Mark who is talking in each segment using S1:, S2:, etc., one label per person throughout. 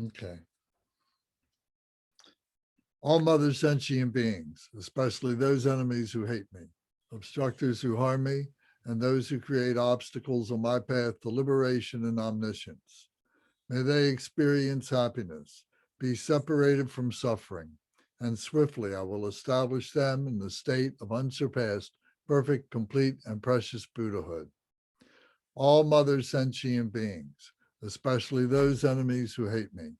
S1: Okay. All mother sentient beings, especially those enemies who hate me, obstructors who harm me, and those who create obstacles on my path to liberation and omniscience. May they experience happiness, be separated from suffering, and swiftly I will establish them in the state of unsurpassed, perfect, complete, and precious Buddhahood. All mother sentient beings, especially those enemies who hate me,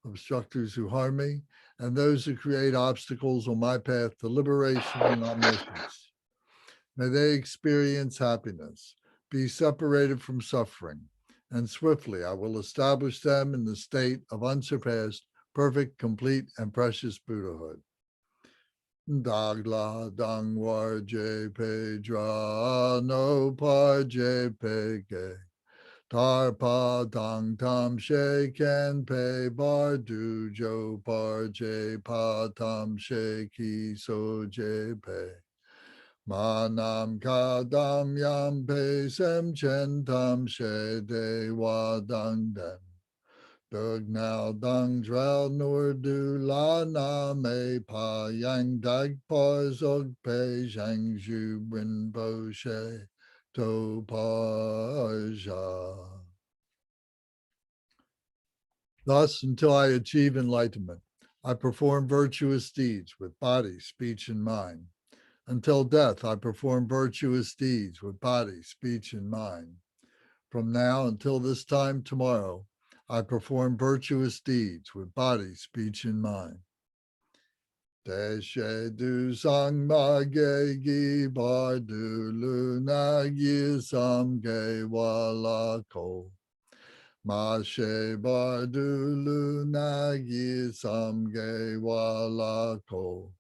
S1: obstructors who harm me, and those who create obstacles on my path to liberation and omniscience. May they experience happiness, be separated from suffering, and swiftly I will establish them in the state of unsurpassed, perfect, complete, and precious Buddhahood. Dagla dangwar je pe dra no par je pe ge. Tarpa dang tam she ken pe bar du jo par je pa tam she ki so je pe. Manam kadam yam pe sem chen tam she de wa dang den. Dug now dang drel nur du la na me pa yang dag pa zog pe zhang zhu brin bo she to pa zha. Thus, until I achieve enlightenment, I perform virtuous deeds with body, speech, and mind. Until death, I perform virtuous deeds with body, speech, and mind. From now until this time tomorrow, I perform virtuous deeds with body, speech, and mind. Deshe du sang ma ge gi bar du lu na gi sam ge wa la ko. Ma she bar du lu na gi sam ge wa la ko.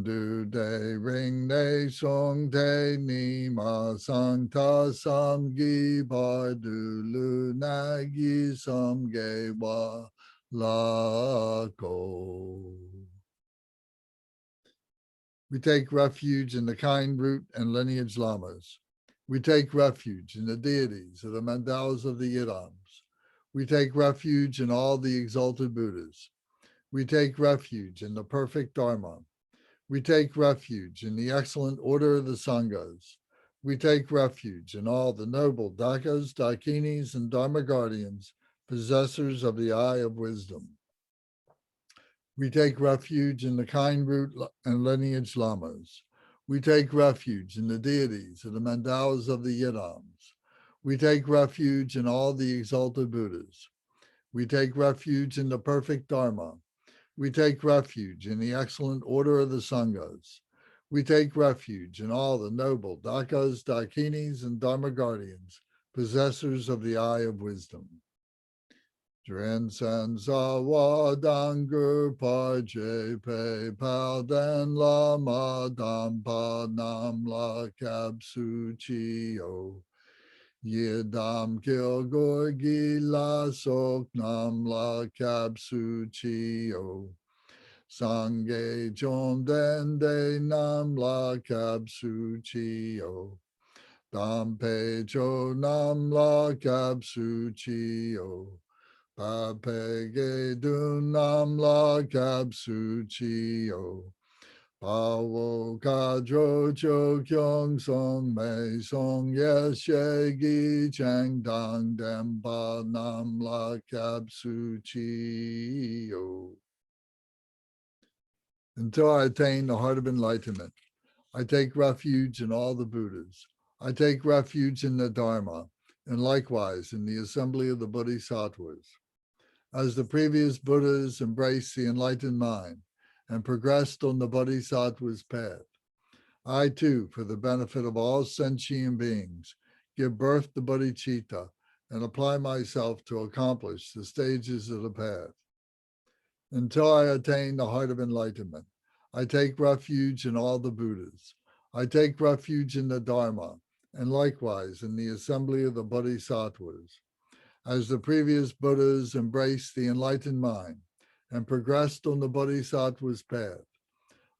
S1: Du de ring de song de ni ma sang ta sam gi bar du lu na gi sam ge wa la ko. We take refuge in the kind root and lineage lamas. We take refuge in the deities of the mandalas of the yidams. We take refuge in all the exalted Buddhas. We take refuge in the perfect Dharma. We take refuge in the excellent order of the Sanghas. We take refuge in all the noble Dakas, Dakinis, and Dharma guardians, possessors of the eye of wisdom. We take refuge in the kind root and lineage lamas. We take refuge in the deities of the mandalas of the yidams. We take refuge in all the exalted Buddhas. We take refuge in the perfect Dharma. We take refuge in the excellent order of the Sanghas. We take refuge in all the noble Dakas, Dakinis, and Dharma guardians, possessors of the eye of wisdom. Dren san sa wa dangur pa je pe pal den la ma dam pa nam la kab su chi o. Ye dam kil gor gi la sok nam la kab su chi o. Sangye jon den de nam la kab su chi o. Dam pe cho nam la kab su chi o. Pa pe ge du nam la kab su chi o. Pa wo ka dro cho kyong song me song yes she gi chang dang dem pa nam la kab su chi o. Until I attain the heart of enlightenment, I take refuge in all the Buddhas. I take refuge in the Dharma, and likewise in the assembly of the Bodhisattvas. As the previous Buddhas embraced the enlightened mind and progressed on the Bodhisattva's path, I too, for the benefit of all sentient beings, give birth to Bodhichitta and apply myself to accomplish the stages of the path. Until I attain the heart of enlightenment, I take refuge in all the Buddhas. I take refuge in the Dharma, and likewise in the assembly of the Bodhisattvas. As the previous Buddhas embraced the enlightened mind and progressed on the Bodhisattva's path,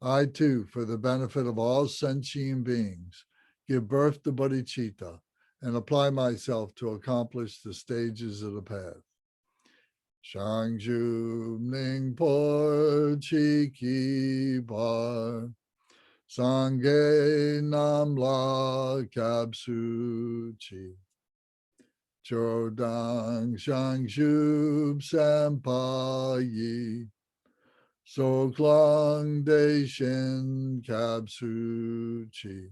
S1: I too, for the benefit of all sentient beings, give birth to Bodhichitta and apply myself to accomplish the stages of the path. Shangju Ning Por Chi Ki Bar Sangye Nam La Kapsu Chi Chodang Shangju Sampa Yi So Klang De Shin Kapsu Chi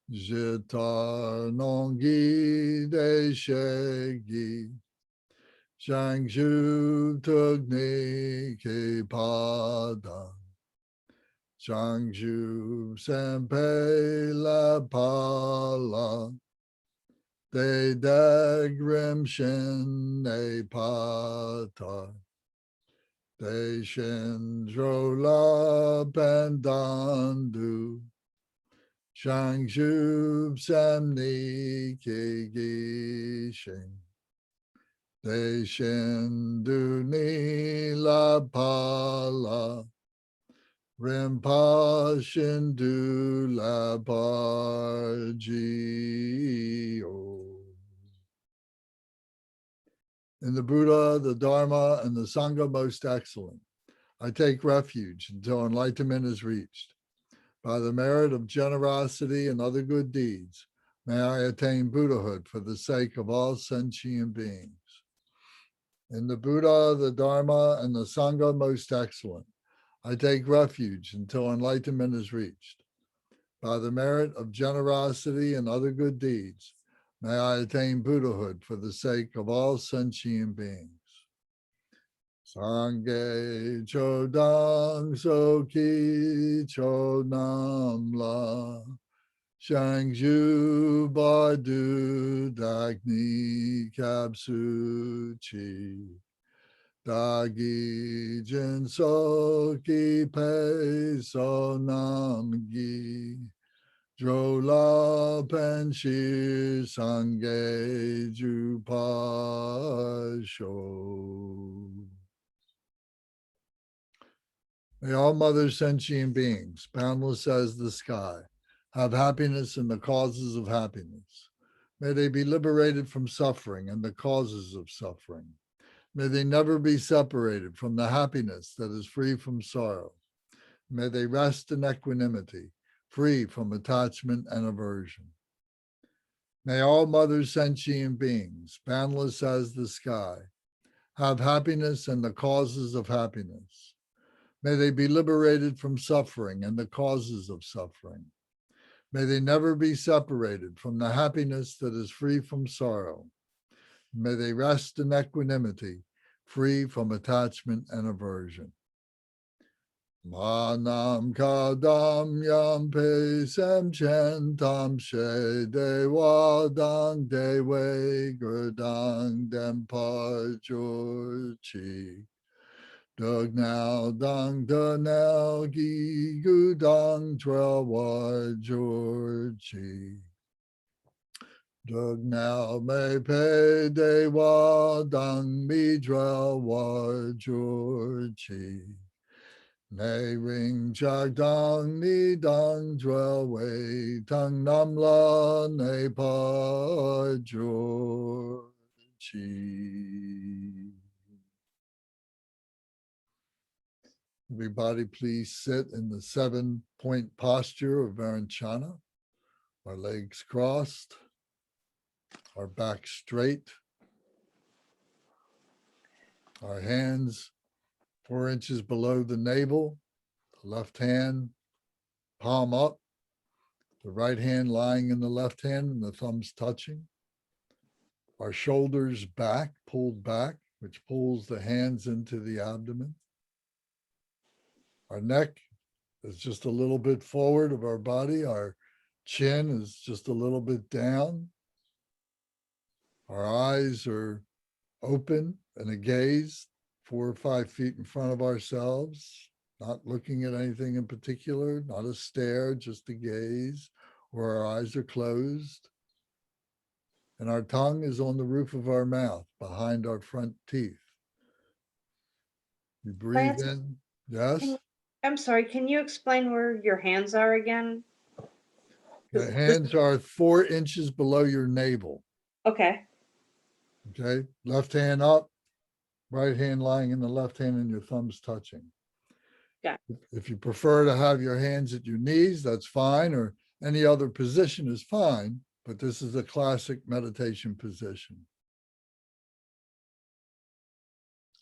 S1: Jitar Nongi De Shegi Shangju Tugni Ke Pada Shangju Sampe La Pala De Dagrim Shin Ne Pata De Shin Drola Pandandu Shangju Samni Ke Gishin De Shin Du Ni La Pala Rinpa Shindu La Parji. In the Buddha, the Dharma, and the Sangha most excellent, I take refuge until enlightenment is reached. By the merit of generosity and other good deeds, may I attain Buddhahood for the sake of all sentient beings. In the Buddha, the Dharma, and the Sangha most excellent, I take refuge until enlightenment is reached. By the merit of generosity and other good deeds, may I attain Buddhahood for the sake of all sentient beings. Sangye Chodang Soki Chodam La Shangju Badu Dagni Kapsu Chi Dagi Jin Soki Pe So Nam Gi Drola Penshi Sangye Ju Pa Sho. May all mother sentient beings, boundless as the sky, have happiness in the causes of happiness. May they be liberated from suffering and the causes of suffering. May they never be separated from the happiness that is free from sorrow. May they rest in equanimity, free from attachment and aversion. May all mother sentient beings, boundless as the sky, have happiness and the causes of happiness. May they be liberated from suffering and the causes of suffering. May they never be separated from the happiness that is free from sorrow. May they rest in equanimity, free from attachment and aversion. Manam kadam yam pe sem chen tam she dewa dang dewe gurdang dempa jorchi. Dug now dang da now gi gu dang trawa jorchi. Dug now me pe de wa dang mi trawa jorchi. Ne ring chak dang ni dang trawa tang nam la ne pa jorchi. Everybody, please sit in the 7-point posture of Varanchana. Our legs crossed, our back straight, our hands 4 inches below the navel, the left hand palm up, the right hand lying in the left hand and the thumbs touching. Our shoulders back, pulled back, which pulls the hands into the abdomen. Our neck is just a little bit forward of our body. Our chin is just a little bit down. Our eyes are open and a gaze 4 or 5 feet in front of ourselves, not looking at anything in particular, not a stare, just a gaze, or our eyes are closed. And our tongue is on the roof of our mouth, behind our front teeth. You breathe in. Yes?
S2: I'm sorry, can you explain where your hands are again?
S1: The hands are 4 inches below your navel.
S2: Okay.
S1: Okay. Left hand up, Right hand lying in the left hand and your thumbs touching.
S2: Got
S1: If you prefer to have your hands at your knees, that's fine, or any other position is fine, but this is a classic meditation position.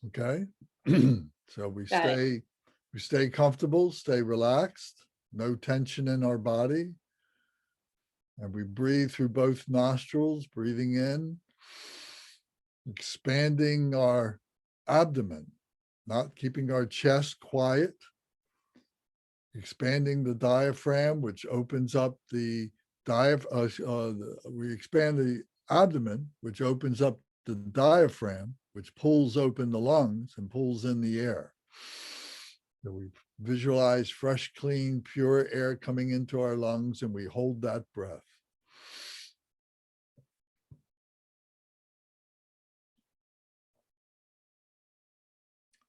S1: Okay? So
S2: got it.
S1: we stay comfortable, stay relaxed, no tension in our body. And we breathe through both nostrils, breathing in, expanding our abdomen, not keeping our chest quiet, expanding the diaphragm, which opens up the we expand the abdomen, which opens up the diaphragm, which pulls open the lungs and pulls in the air. So we visualize fresh, clean, pure air coming into our lungs, and we hold that breath.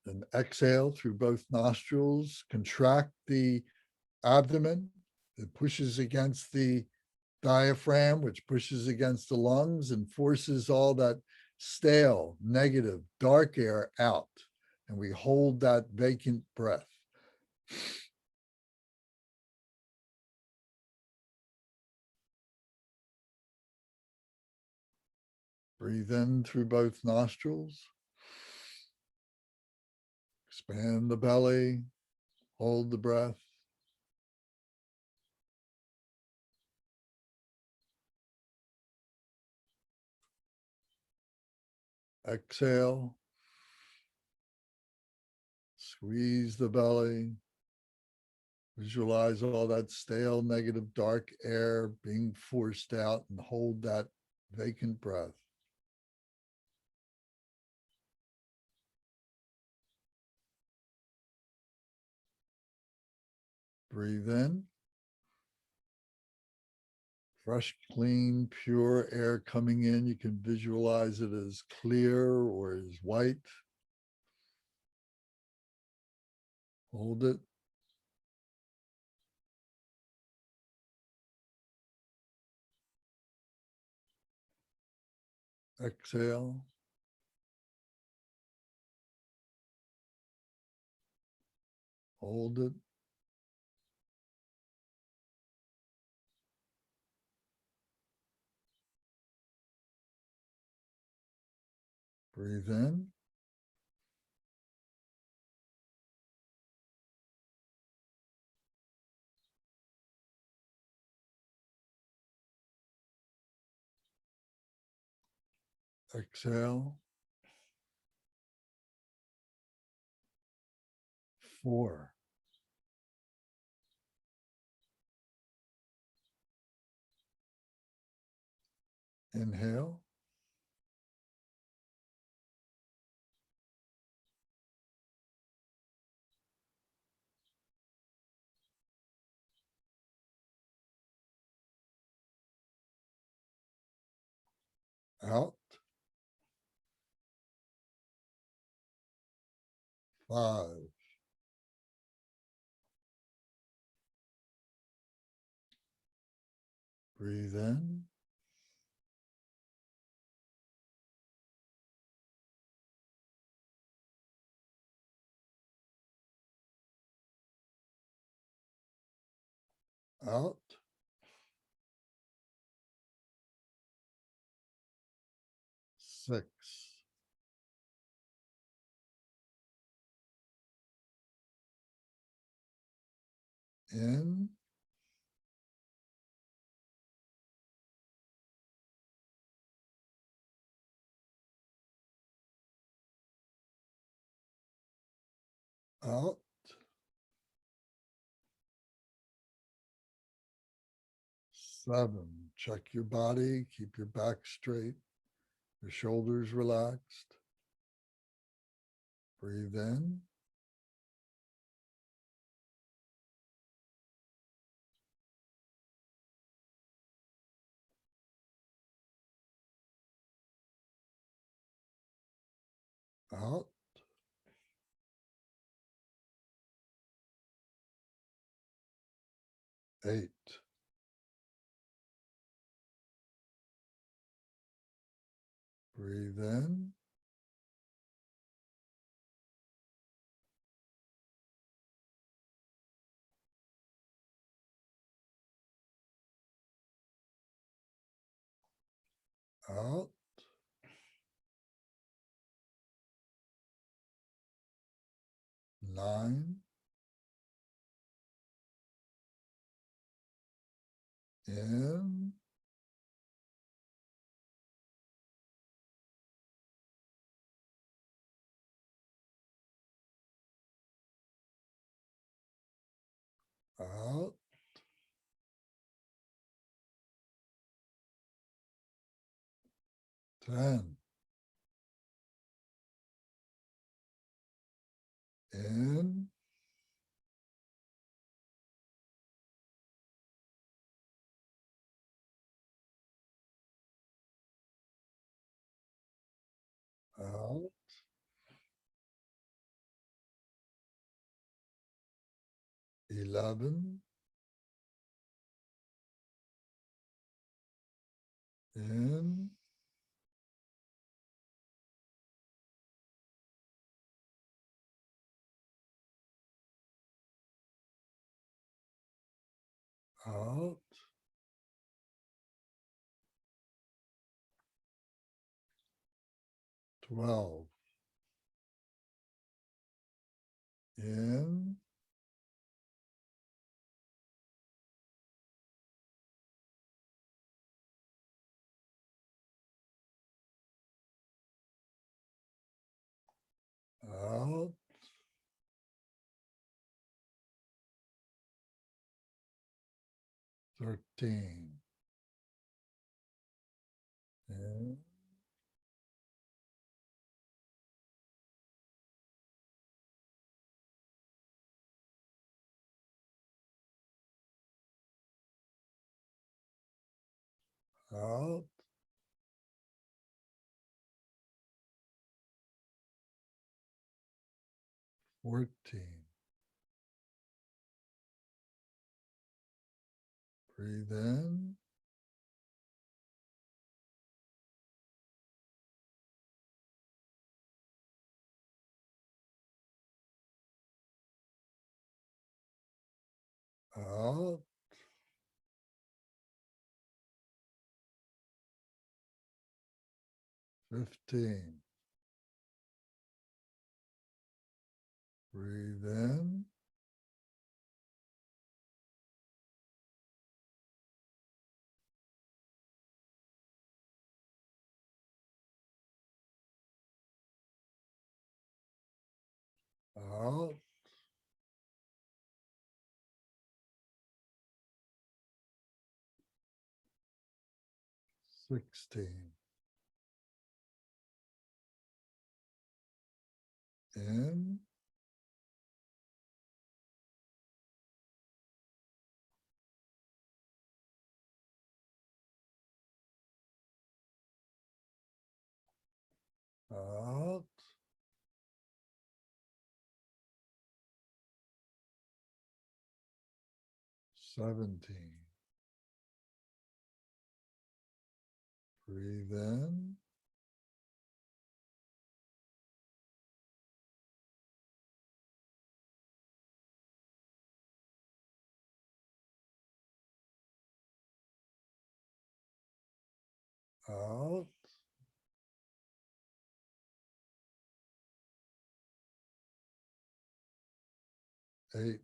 S1: Then exhale through both nostrils, contract the abdomen. It pushes against the diaphragm, which pushes against the lungs and forces all that stale, negative, dark air out. And we hold that vacant breath. Breathe in through both nostrils. Expand the belly. Hold the breath. Exhale. Squeeze the belly. Visualize all that stale, negative, dark air being forced out and hold that vacant breath. Breathe in. Fresh, clean, pure air coming in. You can visualize it as clear or as white. Hold it. Exhale. Hold it. Breathe in. Exhale. 4. Inhale. Out. 5. Breathe in. Out. 6. In. Out. 7. Check your body. Keep your back straight. Your shoulders relaxed. Breathe in. Out. 8. Breathe in. Out. Nine. In. Out. 10. In. Out. 11. In. Out. 12. In. Out. 13. In. Out. 14. Breathe in. Out. 15. Breathe in. Out. 16. In. Out. 17. Breathe in. Out. 18.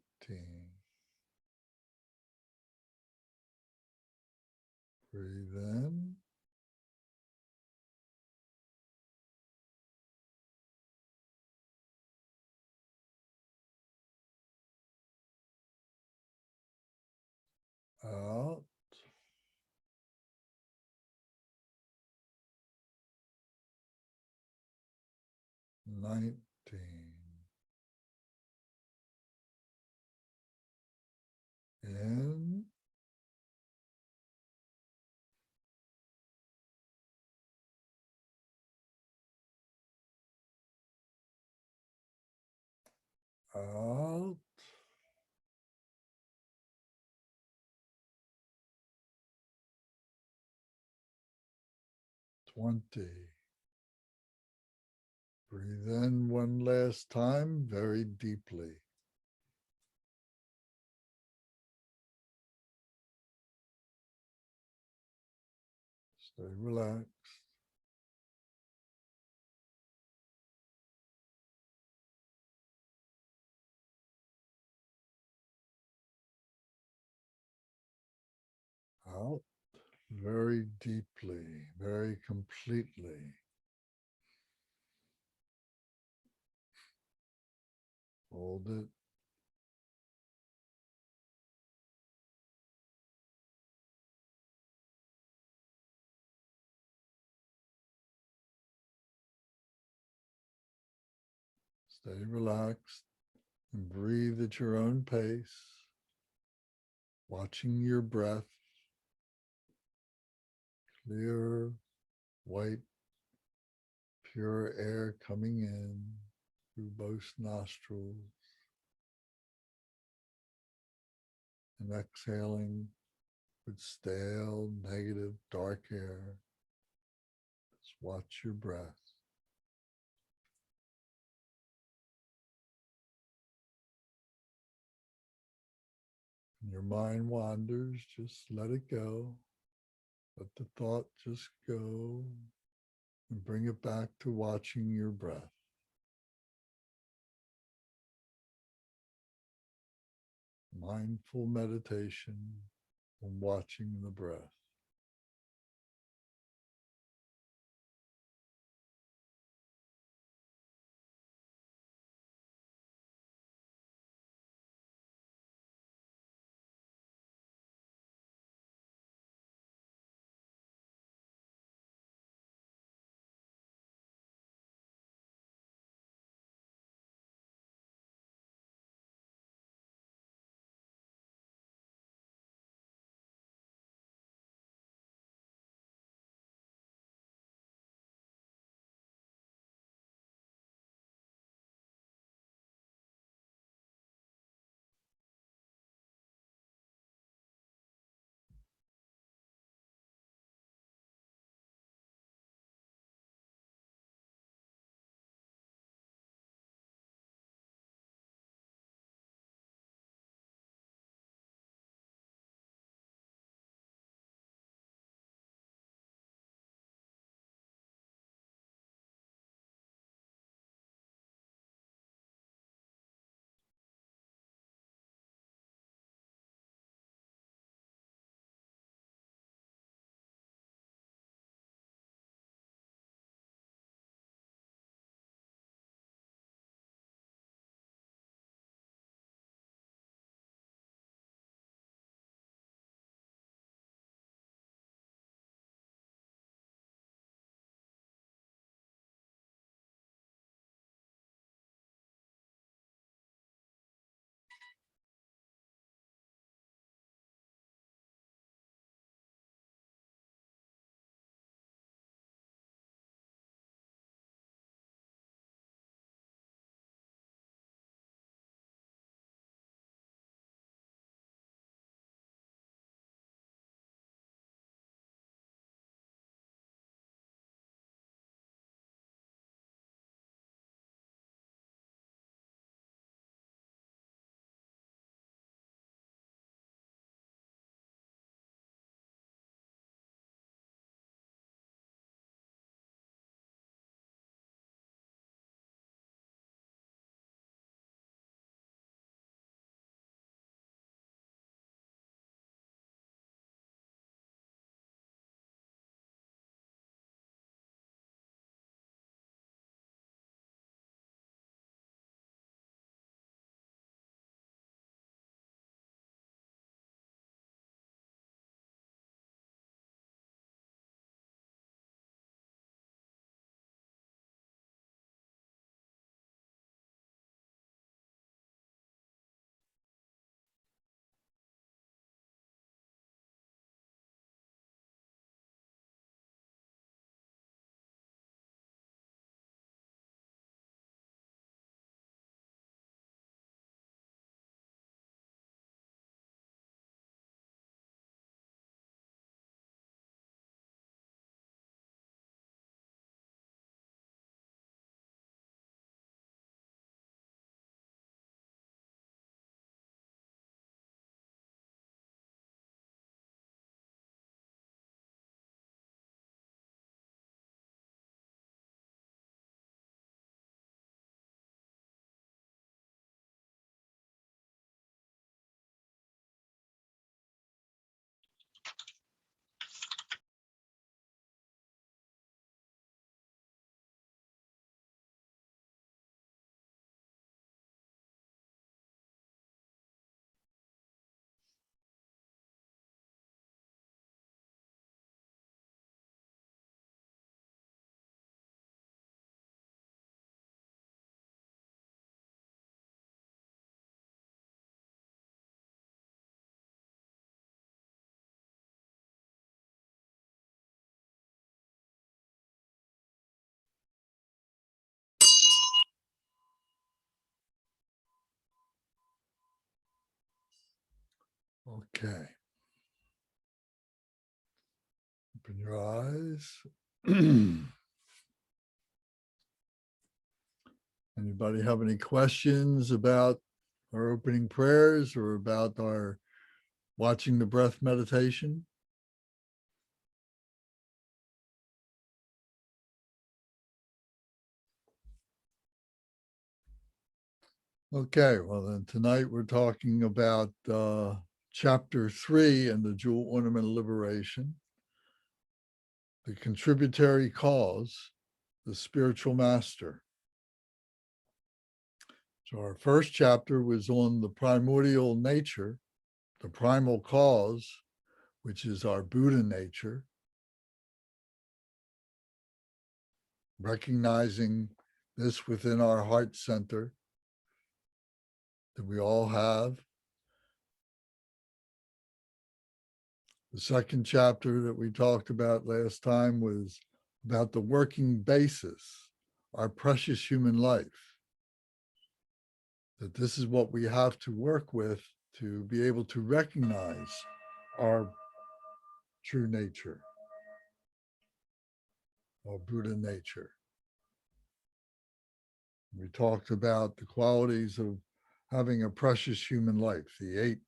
S1: Breathe in. Out. 19. In. Out. 20. Breathe in one last time, very deeply. Stay relaxed. out very deeply, very completely. Hold it. Stay relaxed and breathe at your own pace, watching your breath. Clear, white, pure air coming in through both nostrils and exhaling with stale, negative, dark air. Just watch your breath. When your mind wanders, just let it go. Let the thought just go and bring it back to watching your breath. Mindful meditation on watching the breath. Okay. Open your eyes. Anybody have any questions about our opening prayers or about our watching the breath meditation? Okay, well then tonight we're talking about chapter 3 in the Jewel Ornament of Liberation, the contributory cause, the spiritual master. So our first chapter was on the primordial nature, the primal cause, which is our Buddha nature, recognizing this within our heart center that we all have. The second chapter that we talked about last time was about the working basis, our precious human life, that this is what we have to work with to be able to recognize our true nature, our Buddha nature. We talked about the qualities of having a precious human life, the 8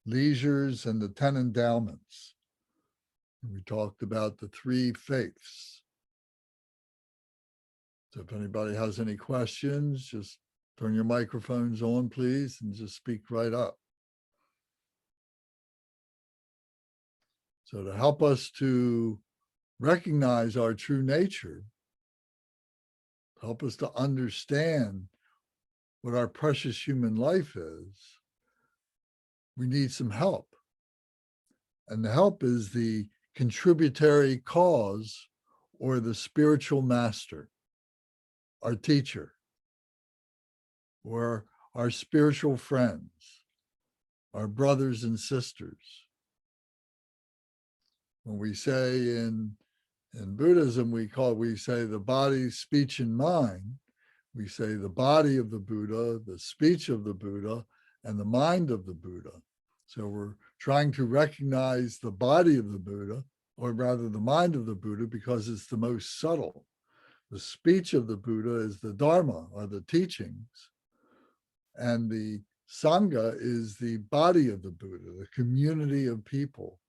S1: leisures and the 10 endowments. And we talked about the 3 faiths. So if anybody has any questions, just turn your microphones on, please, and just speak right up. So to help us to recognize our true nature, help us to understand what our precious human life is, we need some help. And the help is the contributory cause or the spiritual master, our teacher, or our spiritual friends, our brothers and sisters. When we say in Buddhism, we say the body, speech, and mind. We say the body of the Buddha, the speech of the Buddha, and the mind of the Buddha. So we're trying to recognize the body of the Buddha, or rather the mind of the Buddha, because it's the most subtle. The speech of the Buddha is the Dharma, or the teachings. And the Sangha is the body of the Buddha, the community of people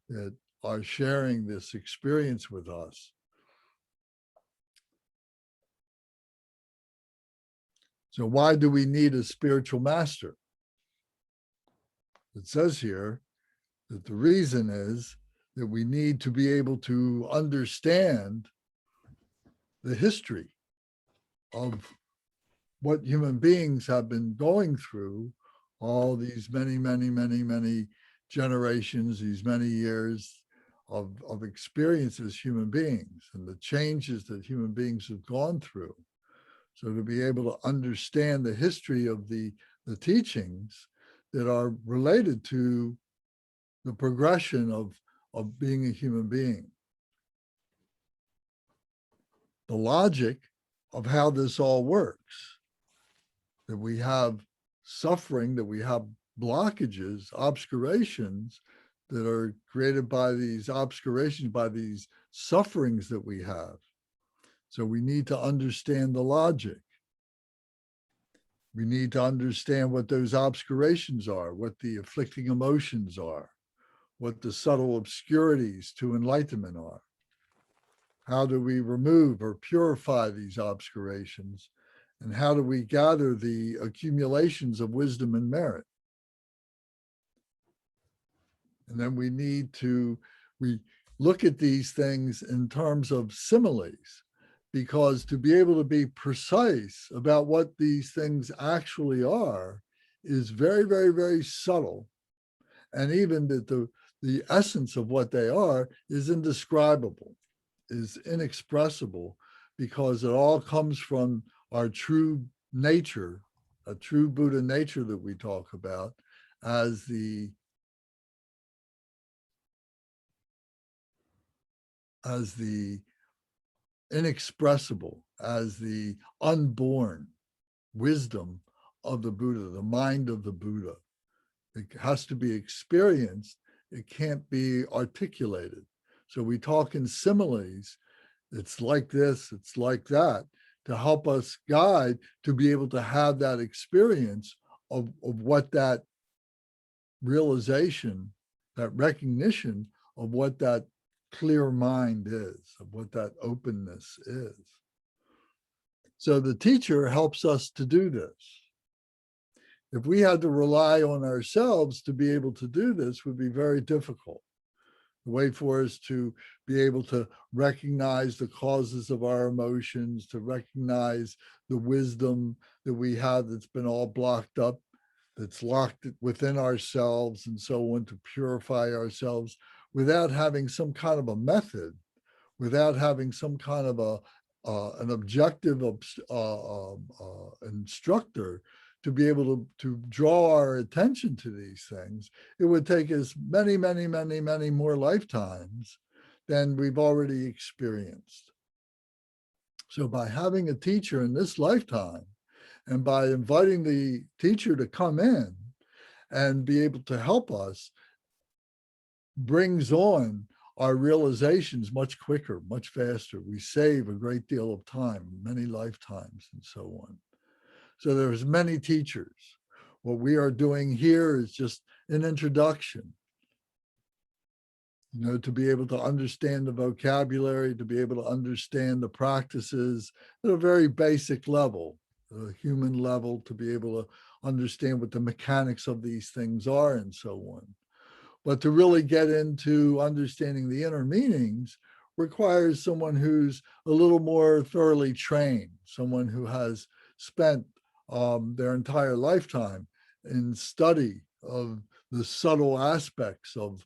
S1: that are sharing this experience with us. So why do we need a spiritual master? It says here that the reason is that we need to be able to understand the history of what human beings have been going through all these many generations, these many years of experience as human beings and the changes that human beings have gone through. So to be able to understand the history of the teachings that are related to the progression of being a human being. The logic of how this all works, that we have suffering, that we have blockages, obscurations that are created by these obscurations, by these sufferings that we have. So we need to understand the logic. We need to understand what those obscurations are, what the afflicting emotions are, what the subtle obscurities to enlightenment are. How do we remove or purify these obscurations? And how do we gather the accumulations of wisdom and merit? And then we look at these things in terms of similes, because to be able to be precise about what these things actually are is very subtle. And even that the essence of what they are is indescribable, is inexpressible, because it all comes from our true nature, a true Buddha nature that we talk about as the inexpressible, as the unborn wisdom of the Buddha, the mind of the Buddha, It has to be experienced. It can't be articulated. So we talk in similes. It's like this, it's like that, to help us guide to be able to have that experience of what that realization, that recognition of what that clear mind is, of what that openness is. So the teacher helps us to do this. If we had to rely on ourselves to be able to do this, would be very difficult. The way for us to be able to recognize the causes of our emotions, to recognize the wisdom that we have that's been all blocked up, that's locked within ourselves, and so on, to purify ourselves without having some kind of a method, without having some kind of an objective instructor to be able to draw our attention to these things. It would take us many, many, many, many more lifetimes than we've already experienced. So by having a teacher in this lifetime, and by inviting the teacher to come in and be able to help us, brings on our realizations much quicker, much faster. We save a great deal of time, many lifetimes, and so on. So there's many teachers. What we are doing here is just an introduction, to be able to understand the vocabulary, to be able to understand the practices at a very basic level, a human level, to be able to understand what the mechanics of these things are and so on. But to really get into understanding the inner meanings requires someone who's a little more thoroughly trained, someone who has spent their entire lifetime in study of the subtle aspects of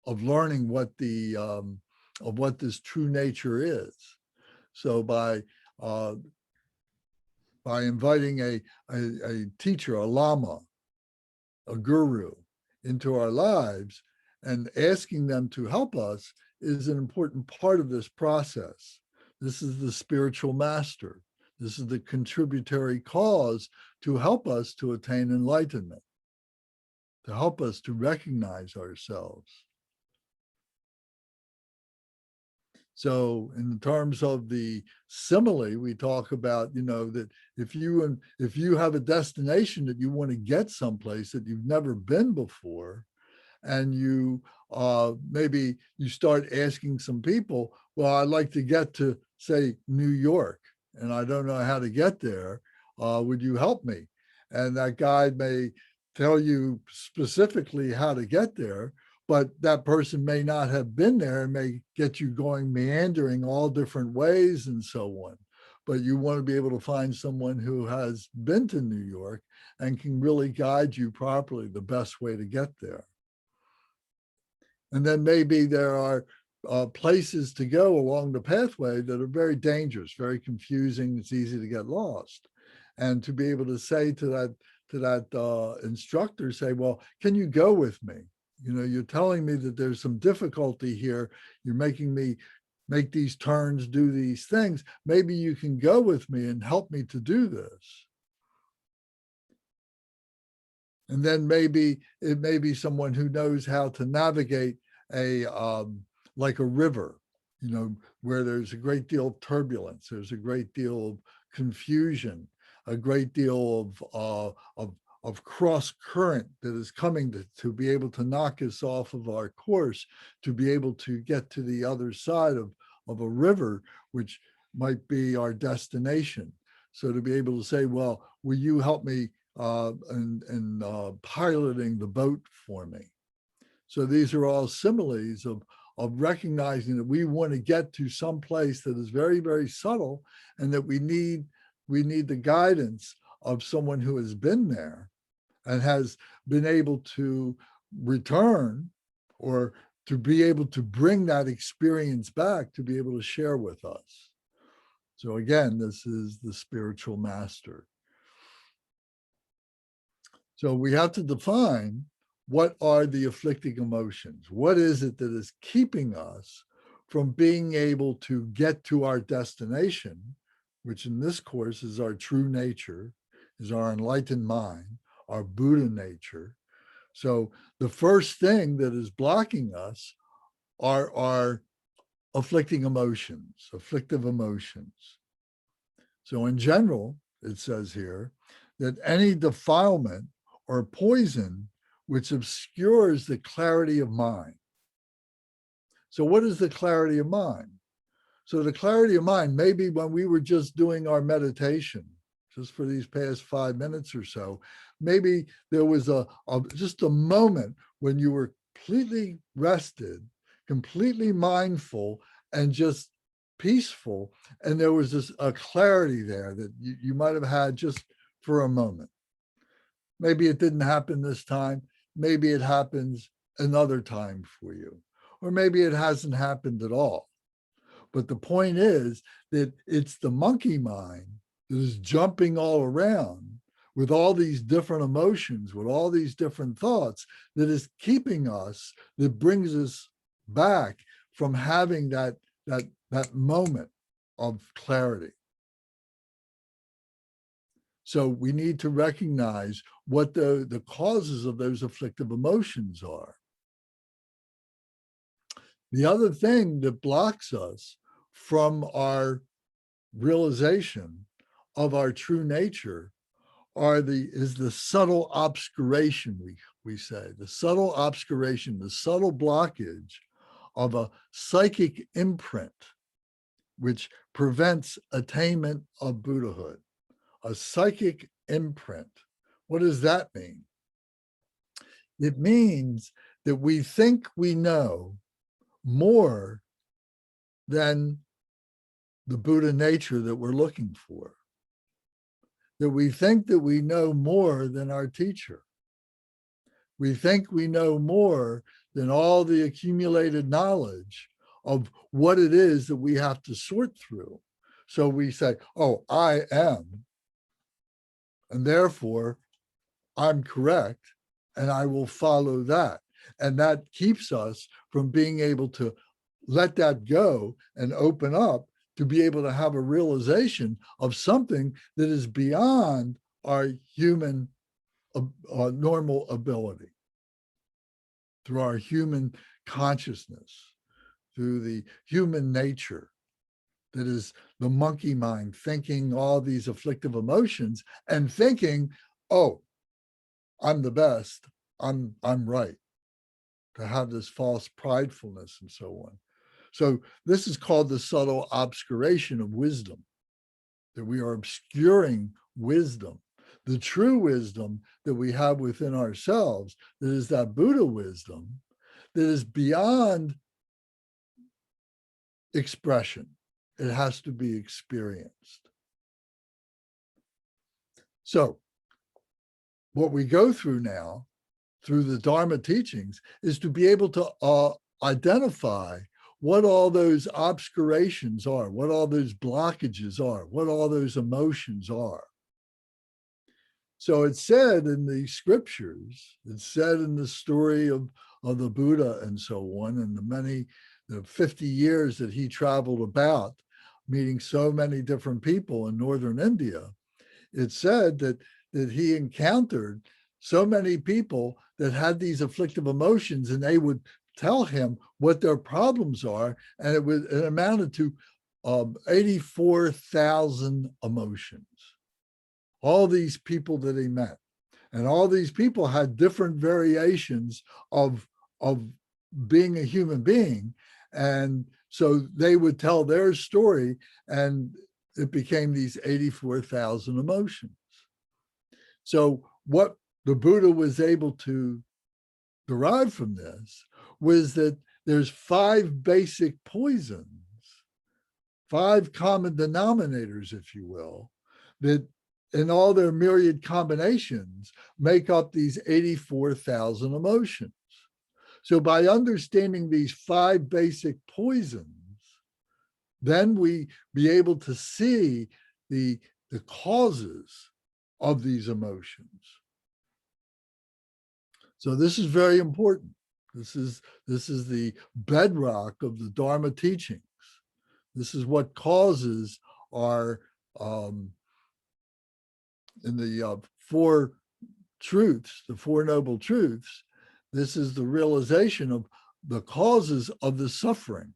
S1: learning what the of what this true nature is. So by inviting a teacher, a lama, a guru into our lives and asking them to help us is an important part of this process. This is the spiritual master. This is the contributory cause to help us to attain enlightenment, to help us to recognize ourselves. So in terms of the simile, we talk about, that if you have a destination that you want to get someplace that you've never been before, and you maybe you start asking some people, well, I'd like to get to, say, New York, and I don't know how to get there. Would you help me? And that guide may tell you specifically how to get there, but that person may not have been there and may get you going meandering all different ways and so on. But you want to be able to find someone who has been to New York and can really guide you properly the best way to get there. And then maybe there are places to go along the pathway that are very dangerous, very confusing. It's easy to get lost. And to be able to say to that instructor, say, well, can you go with me? You're telling me that there's some difficulty here. You're making me make these turns, do these things. Maybe you can go with me and help me to do this. And then maybe it may be someone who knows how to navigate like a river, where there's a great deal of turbulence, there's a great deal of confusion, a great deal of cross current that is coming to be able to knock us off of our course, to be able to get to the other side of a river, which might be our destination. So to be able to say, well, will you help me in piloting the boat for me? So these are all similes of recognizing that we want to get to some place that is very, very subtle, and that we need the guidance of someone who has been there and has been able to return, or to be able to bring that experience back to be able to share with us. So again, this is the spiritual master. So we have to define, what are the afflicting emotions? What is it that is keeping us from being able to get to our destination, which in this course is our true nature, is our enlightened mind, our Buddha nature. So the first thing that is blocking us are our afflicting emotions, afflictive emotions. So in general, it says here that any defilement or poison which obscures the clarity of mind. So what is the clarity of mind? So the clarity of mind, maybe when we were just doing our meditation, just for these past 5 minutes or so, maybe there was just a moment when you were completely rested, completely mindful, and just peaceful. And there was a clarity there that you might have had just for a moment. Maybe it didn't happen this time. Maybe it happens another time for you. Or maybe it hasn't happened at all. But the point is that it's the monkey mind that is jumping all around with all these different emotions, with all these different thoughts, that is keeping us, that brings us back from having that moment of clarity. So we need to recognize what the causes of those afflictive emotions are. The other thing that blocks us from our realization of our true nature is the subtle obscuration, we say, the subtle obscuration, the subtle blockage of a psychic imprint, which prevents attainment of Buddhahood. A psychic imprint. What does that mean? It means that we think we know more than the Buddha nature that we're looking for. That we think that we know more than our teacher. We think we know more than all the accumulated knowledge of what it is that we have to sort through. So we say, oh, I am, and therefore I'm correct, and I will follow that. And that keeps us from being able to let that go and open up to be able to have a realization of something that is beyond our human normal ability, through our human consciousness, through the human nature that is the monkey mind, thinking all these afflictive emotions and thinking, oh, I'm the best, I'm right, to have this false pridefulness and so on. So this is called the subtle obscuration of wisdom, that we are obscuring wisdom, the true wisdom that we have within ourselves, that is that Buddha wisdom, that is beyond expression. It has to be experienced. So what we go through now, through the Dharma teachings, is to be able to identify what all those obscurations are, what all those blockages are, what all those emotions are. So it's said in the scriptures, it's said in the story of the Buddha and so on, and the 50 years that he traveled about, meeting so many different people in northern India. It's said that he encountered so many people that had these afflictive emotions, and they would tell him what their problems are, and it amounted to 84,000 emotions. All these people that he met, and all these people had different variations of being a human being, and so they would tell their story, and it became these 84,000 emotions. So what the Buddha was able to derive from this was that there's 5 basic poisons, 5 common denominators, if you will, that in all their myriad combinations make up these 84,000 emotions. So by understanding these 5 basic poisons, then we be able to see the causes of these emotions. So this is very important. This is the bedrock of the Dharma teachings. This is what causes our in the 4 truths, the Four Noble Truths, this is the realization of the causes of the suffering.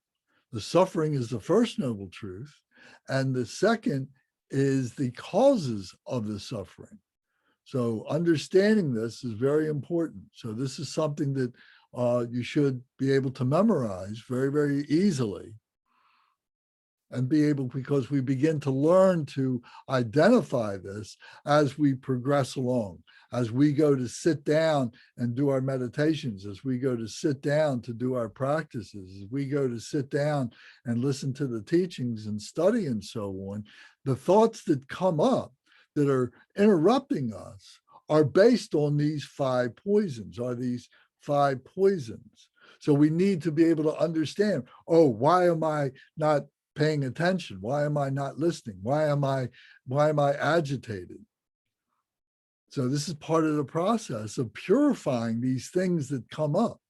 S1: The suffering is the first noble truth, and the second is the causes of the suffering. So understanding this is very important. So this is something that you should be able to memorize very, very easily, and be able, because we begin to learn to identify this as we progress along, as we go to sit down and do our meditations, as we go to sit down to do our practices, as we go to sit down and listen to the teachings and study and so on. The thoughts that come up that are interrupting us are based on these five poisons, are these five poisons. So we need to be able to understand, oh, why am I not paying attention? Why am I not listening? Why am I agitated? So this is part of the process of purifying these things that come up.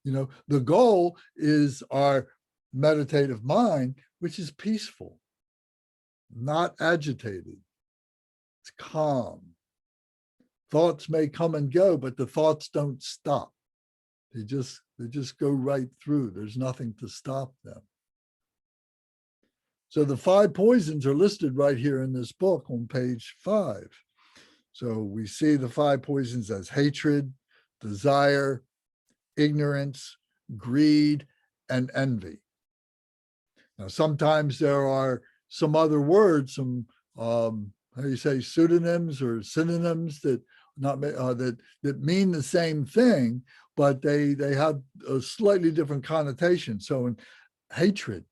S1: You know, the goal is our meditative mind, which is peaceful, not agitated. It's calm. Thoughts may come and go, but the thoughts don't stop. They just go right through. There's nothing to stop them. So the five poisons are listed right here in this book on page 5. So we see the five poisons as hatred, desire, ignorance, greed, and envy. Now, sometimes there are some other words, some how do you say, pseudonyms or synonyms that that mean the same thing, but they have a slightly different connotation. So in hatred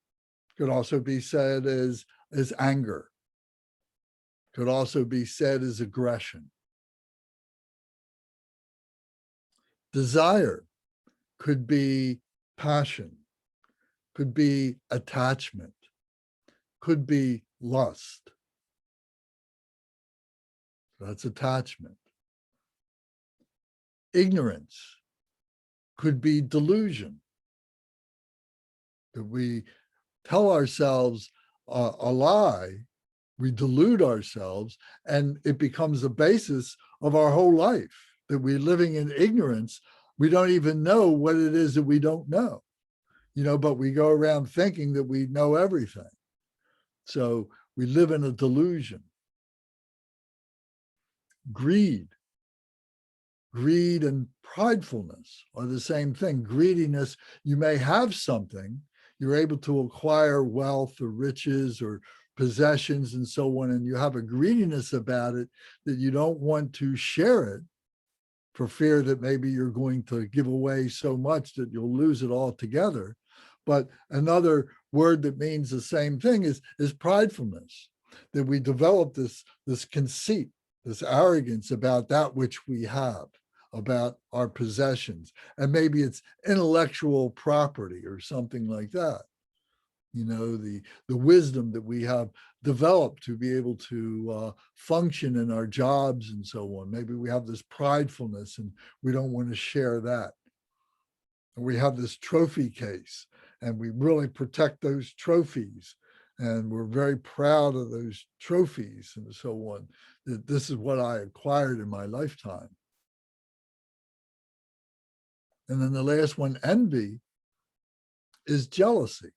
S1: could also be said as anger, could also be said as aggression. Desire could be passion, could be attachment, could be lust. That's attachment. Ignorance could be delusion, that we tell ourselves a lie, we delude ourselves, and it becomes the basis of our whole life, that we're living in ignorance. We don't even know what it is that we don't know, you know, but we go around thinking that we know everything. So we live in a delusion. Greed and pridefulness are the same thing. Greediness, you may have something, you're able to acquire wealth or riches or possessions and so on, and you have a greediness about it that you don't want to share it for fear that maybe you're going to give away so much that you'll lose it altogether. But another word that means the same thing is pridefulness, that we develop this conceit, this arrogance about that which we have, about our possessions, and maybe it's intellectual property or something like that. You know, the wisdom that we have developed to be able to function in our jobs and so on. Maybe we have this pridefulness and we don't want to share that. And we have this trophy case and we really protect those trophies. And we're very proud of those trophies and so on, that this is what I acquired in my lifetime. And then the last one, envy, is jealousy.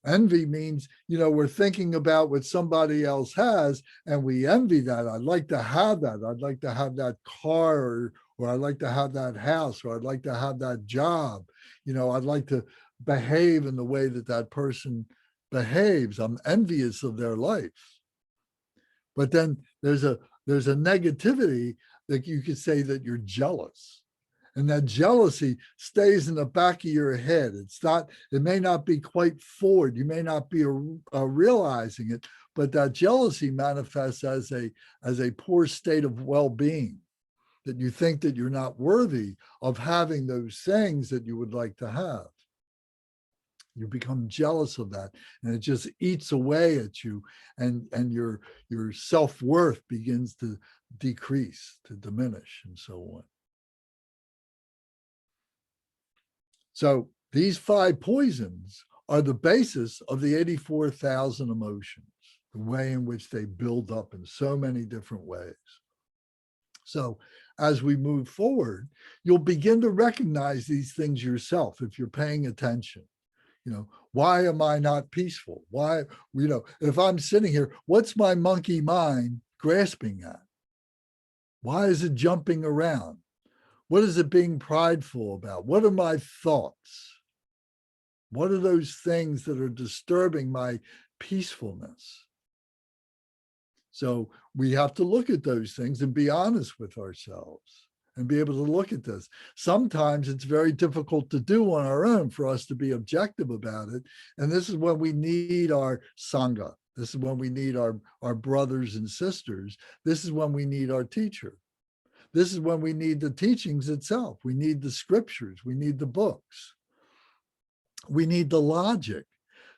S1: Envy means, you know, we're thinking about what somebody else has and we envy that. I'd like to have that. I'd like to have that car, or I'd like to have that house, or I'd like to have that job. You know, I'd like to behave in the way that that person behaves. I'm envious of their life. But then there's a negativity that you could say that you're jealous. And that jealousy stays in the back of your head. It may not be quite forward. You may not be realizing it, but that jealousy manifests as a poor state of well-being, that you think that you're not worthy of having those things that you would like to have. You become jealous of that, and it just eats away at you, and your self-worth begins to decrease, to diminish, and so on. So these five poisons are the basis of the 84,000 emotions, the way in which they build up in so many different ways. So as we move forward, you'll begin to recognize these things yourself if you're paying attention. Why am I not peaceful? Why, if I'm sitting here, what's my monkey mind grasping at? Why is it jumping around? What is it being prideful about? What are my thoughts? What are those things that are disturbing my peacefulness? So we have to look at those things and be honest with ourselves and be able to look at this. Sometimes it's very difficult to do on our own for us to be objective about it. And this is when we need our Sangha. This is when we need our brothers and sisters. This is when we need our teacher. This is when we need the teachings itself. We need the scriptures. We need the books. We need the logic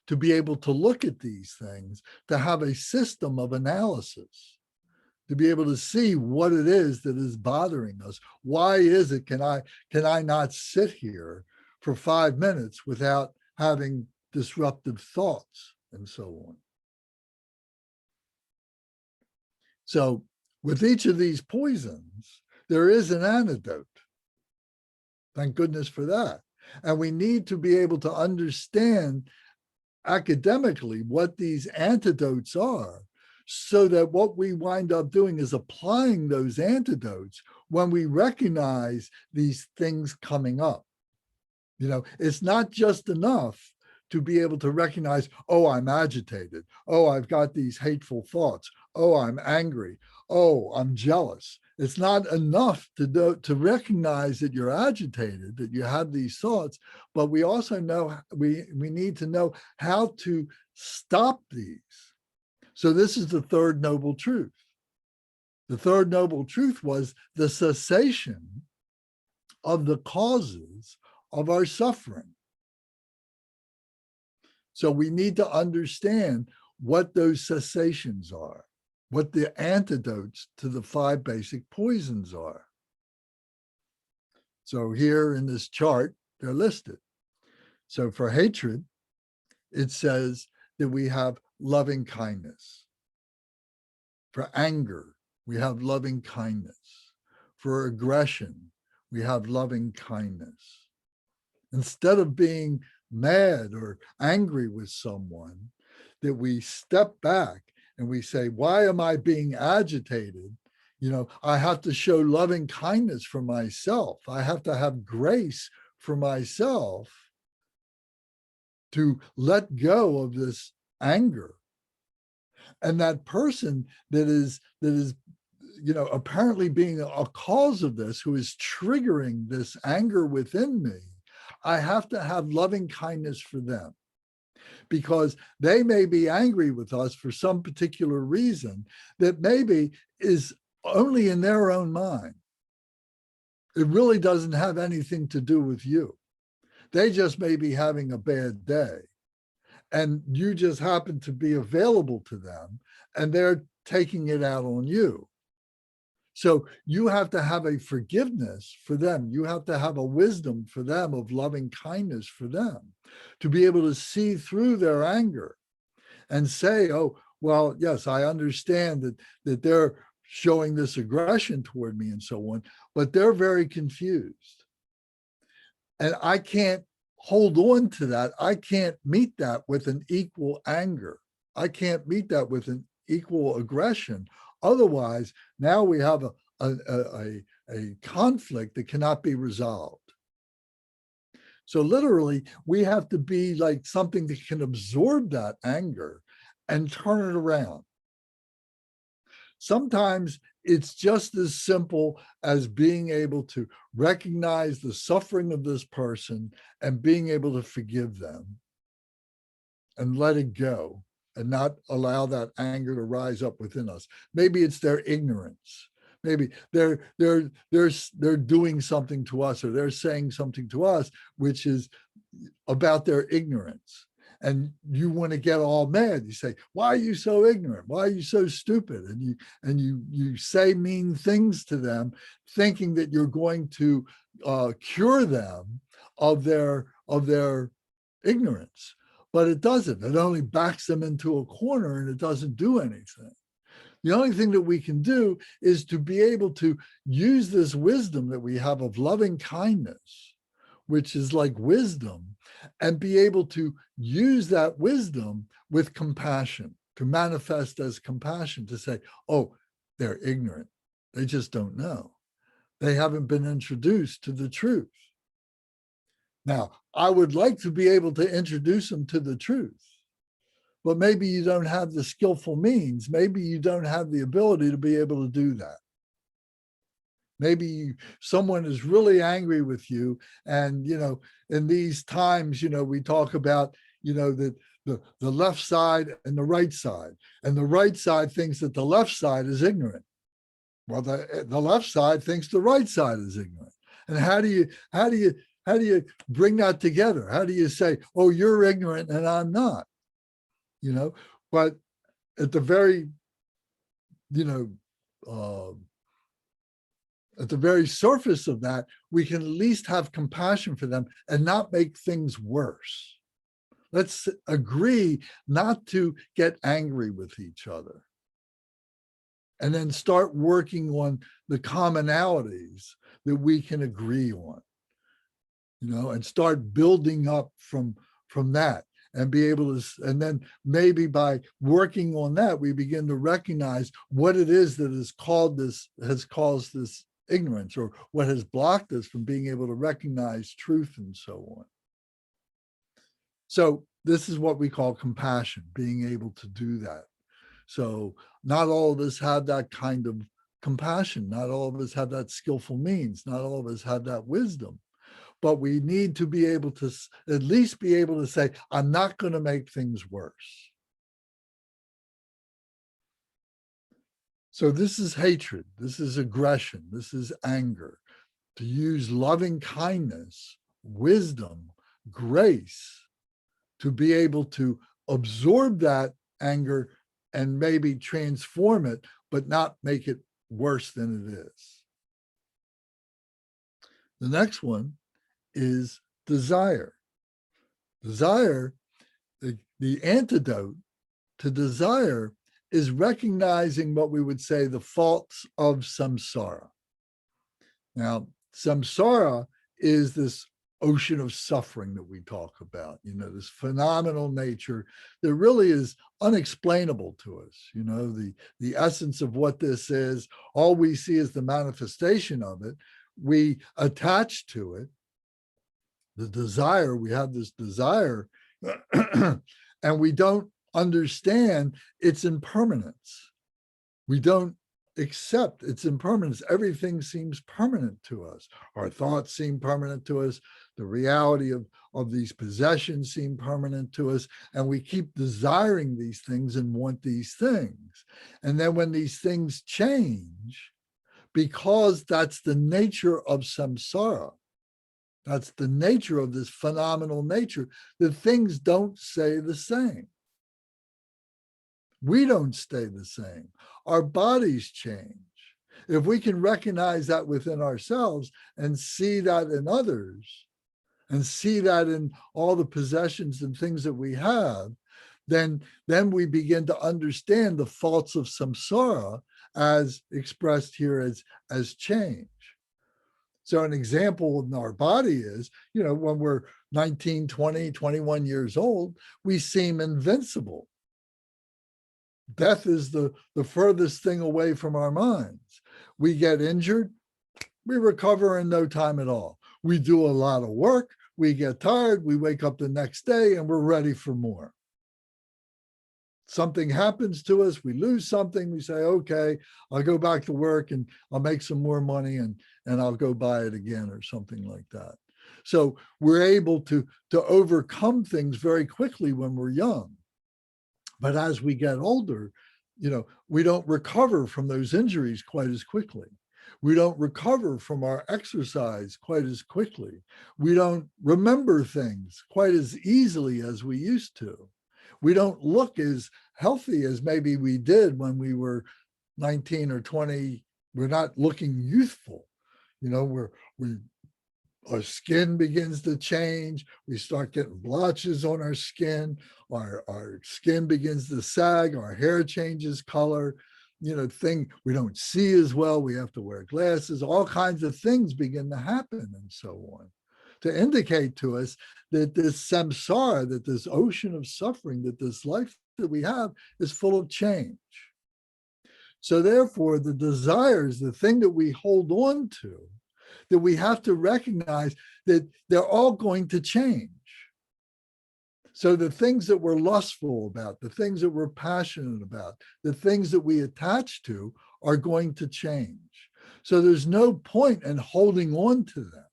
S1: to be able to look at these things, to have a system of analysis, to be able to see what it is that is bothering us. Why is it, can I not sit here for 5 minutes without having disruptive thoughts and so on? So with each of these poisons, there is an antidote. Thank goodness for that. And we need to be able to understand academically what these antidotes are, so that what we wind up doing is applying those antidotes when we recognize these things coming up. It's not just enough to be able to recognize, oh, I'm agitated. Oh, I've got these hateful thoughts. Oh, I'm angry. Oh, I'm jealous. It's not enough to recognize that you're agitated, that you have these thoughts, but we also know, we need to know how to stop these. So this is the third noble truth. The third noble truth was the cessation of the causes of our suffering. So we need to understand what those cessations are, what the antidotes to the 5 basic poisons are. So here in this chart, they're listed. So for hatred, it says that we have loving kindness. For anger, we have loving kindness. For aggression, we have loving kindness. Instead of being mad or angry with someone, that we step back and we say, why am I being agitated? I have to show loving kindness for myself. I have to have grace for myself to let go of this anger. And that person that is apparently being a cause of this, who is triggering this anger within me, I have to have loving kindness for them, because they may be angry with us for some particular reason that maybe is only in their own mind. It really doesn't have anything to do with you. They just may be having a bad day, and you just happen to be available to them, and they're taking it out on you. So you have to have a forgiveness for them. You have to have a wisdom for them, of loving kindness for them, to be able to see through their anger and say, oh, well, yes, I understand that they're showing this aggression toward me and so on, but they're very confused. And I can't hold on to that. I can't meet that with an equal anger. I can't meet that with an equal aggression. Otherwise, now we have a conflict that cannot be resolved. So literally, we have to be like something that can absorb that anger and turn it around. Sometimes it's just as simple as being able to recognize the suffering of this person and being able to forgive them and let it go, and not allow that anger to rise up within us. Maybe it's their ignorance. Maybe they're doing something to us, or they're saying something to us which is about their ignorance. And you want to get all mad. You say, why are you so ignorant? Why are you so stupid? And you say mean things to them, thinking that you're going to cure them of their ignorance. But it doesn't. It only backs them into a corner, and it doesn't do anything. The only thing that we can do is to be able to use this wisdom that we have of loving kindness, which is like wisdom, and be able to use that wisdom with compassion, to manifest as compassion, to say, oh, they're ignorant. They just don't know. They haven't been introduced to the truth. Now, I would like to be able to introduce them to the truth, but maybe you don't have the skillful means. Maybe you don't have the ability to be able to do that. Maybe someone is really angry with you. And, in these times, we talk about, that the left side and the right side. And the right side thinks that the left side is ignorant. Well, the left side thinks the right side is ignorant. And how do you bring that together? How do you say, oh, you're ignorant and I'm not? But at the very, at the very surface of that, we can at least have compassion for them and not make things worse. Let's agree not to get angry with each other. And then start working on the commonalities that we can agree on, and start building up from that. And be able to, and then maybe by working on that, we begin to recognize what it is that has caused this ignorance, or what has blocked us from being able to recognize truth and so on. So this is what we call compassion, being able to do that. So not all of us have that kind of compassion. Not all of us have that skillful means. Not all of us have that wisdom. But we need to be able to at least be able to say, I'm not going to make things worse. So this is hatred. This is aggression. This is anger. To use loving kindness, wisdom, grace, to be able to absorb that anger and maybe transform it, but not make it worse than it is. The next one is desire. Desire, the antidote to desire, is recognizing what we would say the faults of samsara. Now, samsara is this ocean of suffering that we talk about, this phenomenal nature that really is unexplainable to us. The essence of what this is, all we see is the manifestation of it. We attach to it. The desire, we have this desire, and we don't understand its impermanence. We don't accept its impermanence. Everything seems permanent to us. Our thoughts seem permanent to us. The reality of these possessions seem permanent to us. And we keep desiring these things and want these things. And then when these things change, because that's the nature of samsara, that's the nature of this phenomenal nature, that things don't stay the same. We don't stay the same. Our bodies change. If we can recognize that within ourselves and see that in others, and see that in all the possessions and things that we have, then we begin to understand the faults of samsara as expressed here as change. So an example in our body is, when we're 19, 20, 21 years old, we seem invincible. Death is the furthest thing away from our minds. We get injured, we recover in no time at all. We do a lot of work, we get tired, we wake up the next day and we're ready for more. Something happens to us, we lose something, we say, okay, I'll go back to work and I'll make some more money and I'll go buy it again or something like that. So we're able to overcome things very quickly when we're young. But as we get older, we don't recover from those injuries quite as quickly. We don't recover from our exercise quite as quickly. We don't remember things quite as easily as we used to. We don't look as healthy as maybe we did when we were 19 or 20. We're not looking youthful. Our skin begins to change. We start getting blotches on our skin. Our skin begins to sag. Our hair changes color. thing, we don't see as well, we have to wear glasses, all kinds of things begin to happen and so on, to indicate to us that this samsara, that this ocean of suffering, that this life that we have is full of change. So therefore, the desires, the thing that we hold on to, that we have to recognize that they're all going to change. So the things that we're lustful about, the things that we're passionate about, the things that we attach to are going to change. So there's no point in holding on to them.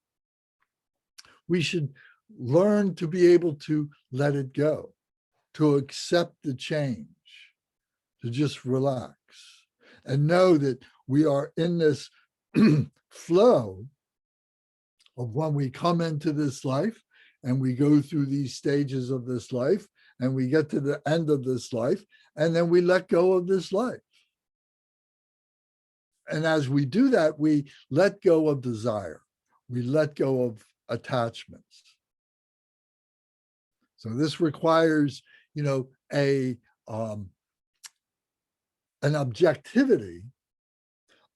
S1: We should learn to be able to let it go, to accept the change, to just relax and know that we are in this flow of when we come into this life and we go through these stages of this life and we get to the end of this life and then we let go of this life. And as we do that, we let go of desire. We let go of attachments. So this requires, an objectivity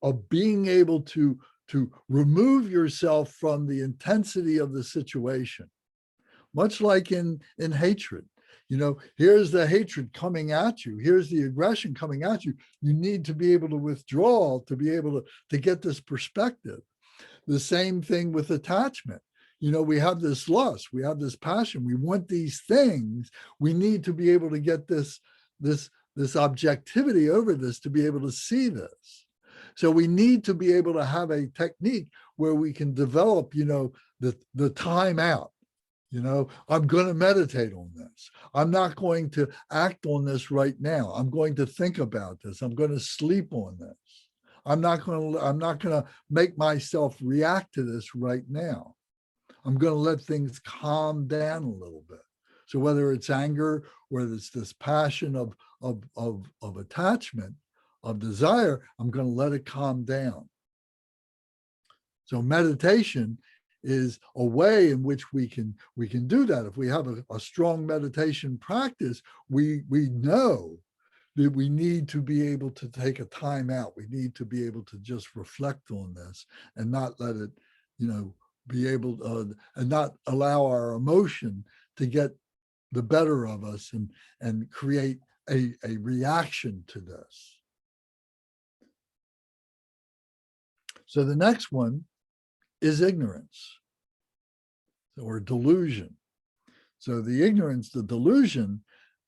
S1: of being able to remove yourself from the intensity of the situation. Much like in hatred, here's the hatred coming at you. Here's the aggression coming at you. You need to be able to withdraw, to be able to get this perspective. The same thing with attachment. We have this lust, we have this passion, we want these things. We need to be able to get this objectivity over this, to be able to see this. So we need to be able to have a technique where we can develop, the time out. I'm going to meditate on this. I'm not going to act on this right now. I'm going to think about this. I'm going to sleep on this. I'm not going to make myself react to this right now. I'm going to let things calm down a little bit. So whether it's anger, whether it's this passion of attachment, of desire, I'm going to let it calm down. So meditation is a way in which we can do that. If we have a strong meditation practice, we know that we need to be able to take a time out. We need to be able to just reflect on this and not let it, be able and not allow our emotion to get the better of us and create a reaction to this. So the next one is ignorance or delusion. So the ignorance, the delusion,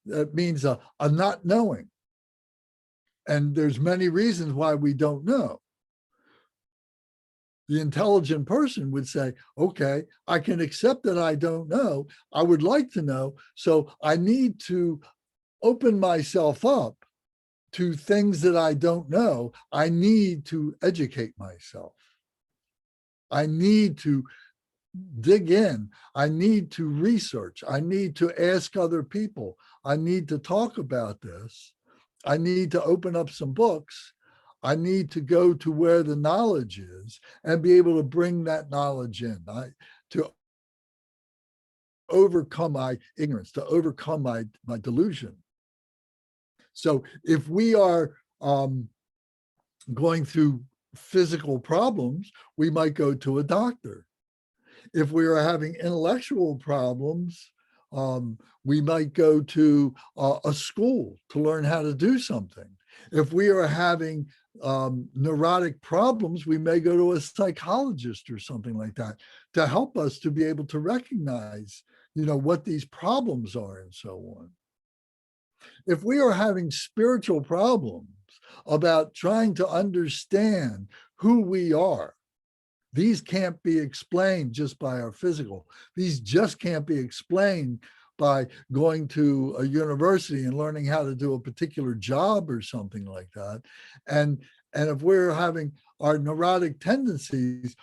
S1: that means a not knowing. And there's many reasons why we don't know. The intelligent person would say, okay, I can accept that I don't know. I would like to know. So I need to open myself up to things that I don't know. I need to educate myself. I need to dig in. I need to research. I need to ask other people. I need to talk about this. I need to open up some books. I need to go to where the knowledge is and be able to bring that knowledge in, to overcome my ignorance, to overcome my delusion. So if we are going through physical problems, we might go to a doctor. If we are having intellectual problems, we might go to a school to learn how to do something. If we are having neurotic problems, we may go to a psychologist or something like that to help us to be able to recognize, what these problems are and so on. If we are having spiritual problems about trying to understand who we are, these can't be explained just by our physical. These just can't be explained by going to a university and learning how to do a particular job or something like that. And if we're having our neurotic tendencies,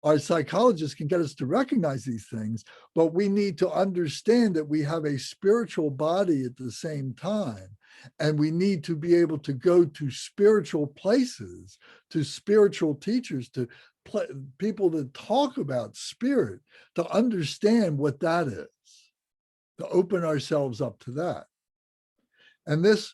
S1: our psychologists can get us to recognize these things, but we need to understand that we have a spiritual body at the same time. And we need to be able to go to spiritual places, to spiritual teachers, to people that talk about spirit, to understand what that is, to open ourselves up to that. And this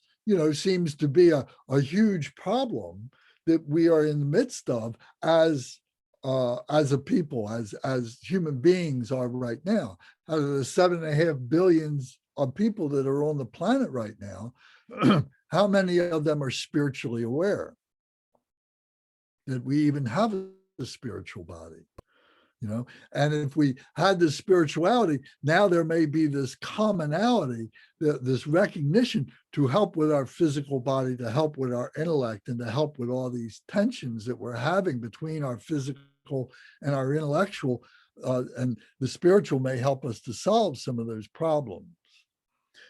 S1: seems to be a huge problem that we are in the midst of as a people, as human beings are right now. Out of the 7.5 billions of people that are on the planet right now, how many of them are spiritually aware that we even have a spiritual body? And if we had this spirituality, now there may be this commonality, this recognition to help with our physical body, to help with our intellect, and to help with all these tensions that we're having between our physical and our intellectual, and the spiritual may help us to solve some of those problems.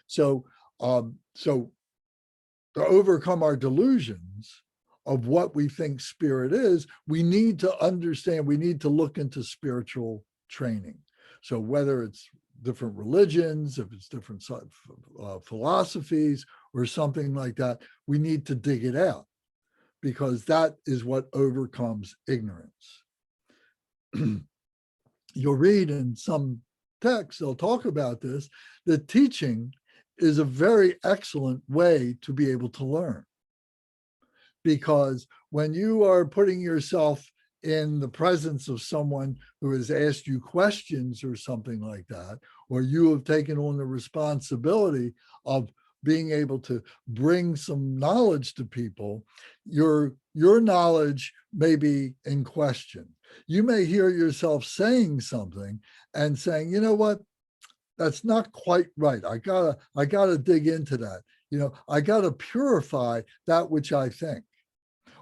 S1: So to overcome our delusions of what we think spirit is, we need to understand, we need to look into spiritual training. So whether it's different religions, if it's different philosophies or something like that, we need to dig it out, because that is what overcomes ignorance. You'll read in some texts, they'll talk about this, that teaching is a very excellent way to be able to learn. Because when you are putting yourself in the presence of someone who has asked you questions or something like that, or you have taken on the responsibility of being able to bring some knowledge to people, your knowledge may be in question. You may hear yourself saying something and saying, you know what, that's not quite right. I gotta dig into that. I gotta purify that which I think.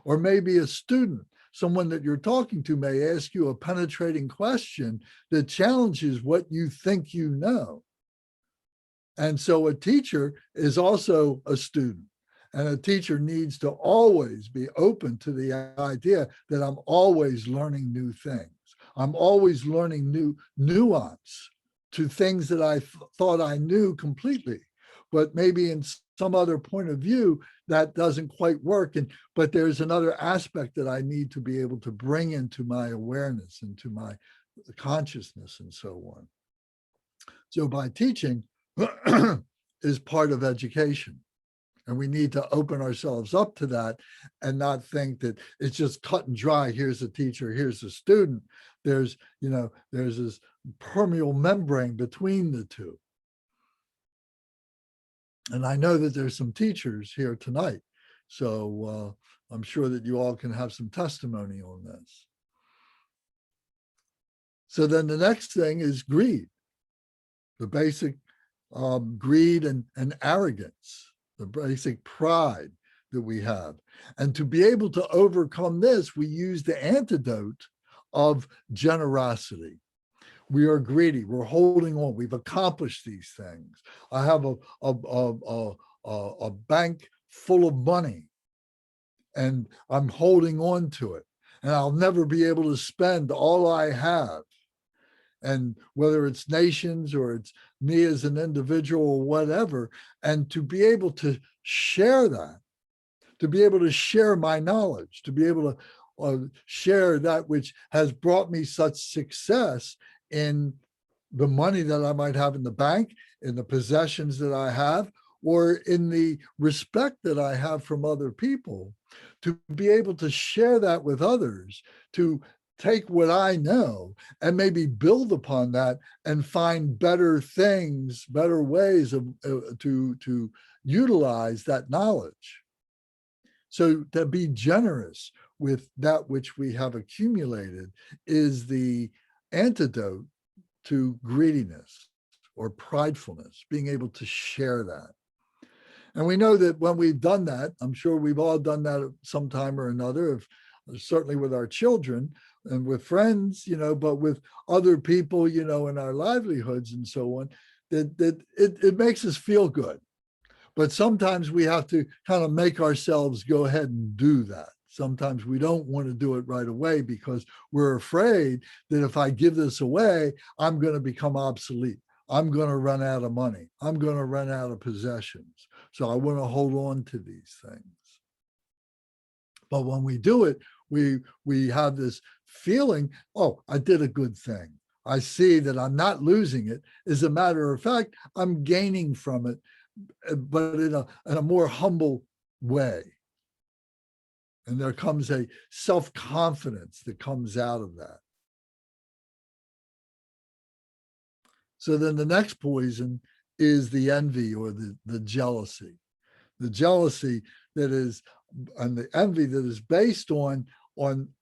S1: Or maybe a student, someone that you're talking to, may ask you a penetrating question that challenges what you think you know. And so a teacher is also a student. And a teacher needs to always be open to the idea that I'm always learning new things. I'm always learning new nuance to things that I thought I knew completely, but maybe in some other point of view that doesn't quite work. But there's another aspect that I need to be able to bring into my awareness, into my consciousness, and so on. So by teaching is part of education. And we need to open ourselves up to that and not think that it's just cut and dry. Here's a teacher, here's a student. There's this permeable membrane between the two. And I know that there's some teachers here tonight. So I'm sure that you all can have some testimony on this. So then the next thing is greed, the basic greed and arrogance, the basic pride that we have. And to be able to overcome this, we use the antidote of generosity. We are greedy. We're holding on. We've accomplished these things. I have a bank full of money, and I'm holding on to it, and I'll never be able to spend all I have. And whether it's nations or it's me as an individual or whatever, and to be able to share that, to be able to share my knowledge, to be able to share that which has brought me such success in the money that I might have in the bank, in the possessions that I have, or in the respect that I have from other people, to be able to share that with others, to take what I know and maybe build upon that and find better things, better ways of to utilize that knowledge. So to be generous with that which we have accumulated is the antidote to greediness or pridefulness, being able to share that. And we know that when we've done that, I'm sure we've all done that at some time or another, certainly with our children and with friends, but with other people, in our livelihoods and so on, that it makes us feel good. But sometimes we have to kind of make ourselves go ahead and do that. Sometimes we don't want to do it right away because we're afraid that if I give this away, I'm going to become obsolete. I'm going to run out of money. I'm going to run out of possessions. So I want to hold on to these things. But when we do it, we have this feeling, oh, I did a good thing. I see that I'm not losing it. As a matter of fact, I'm gaining from it but in a more humble way. And there comes a self-confidence that comes out of that. So then the next poison is the envy or the jealousy. The jealousy that is, and the envy that is based on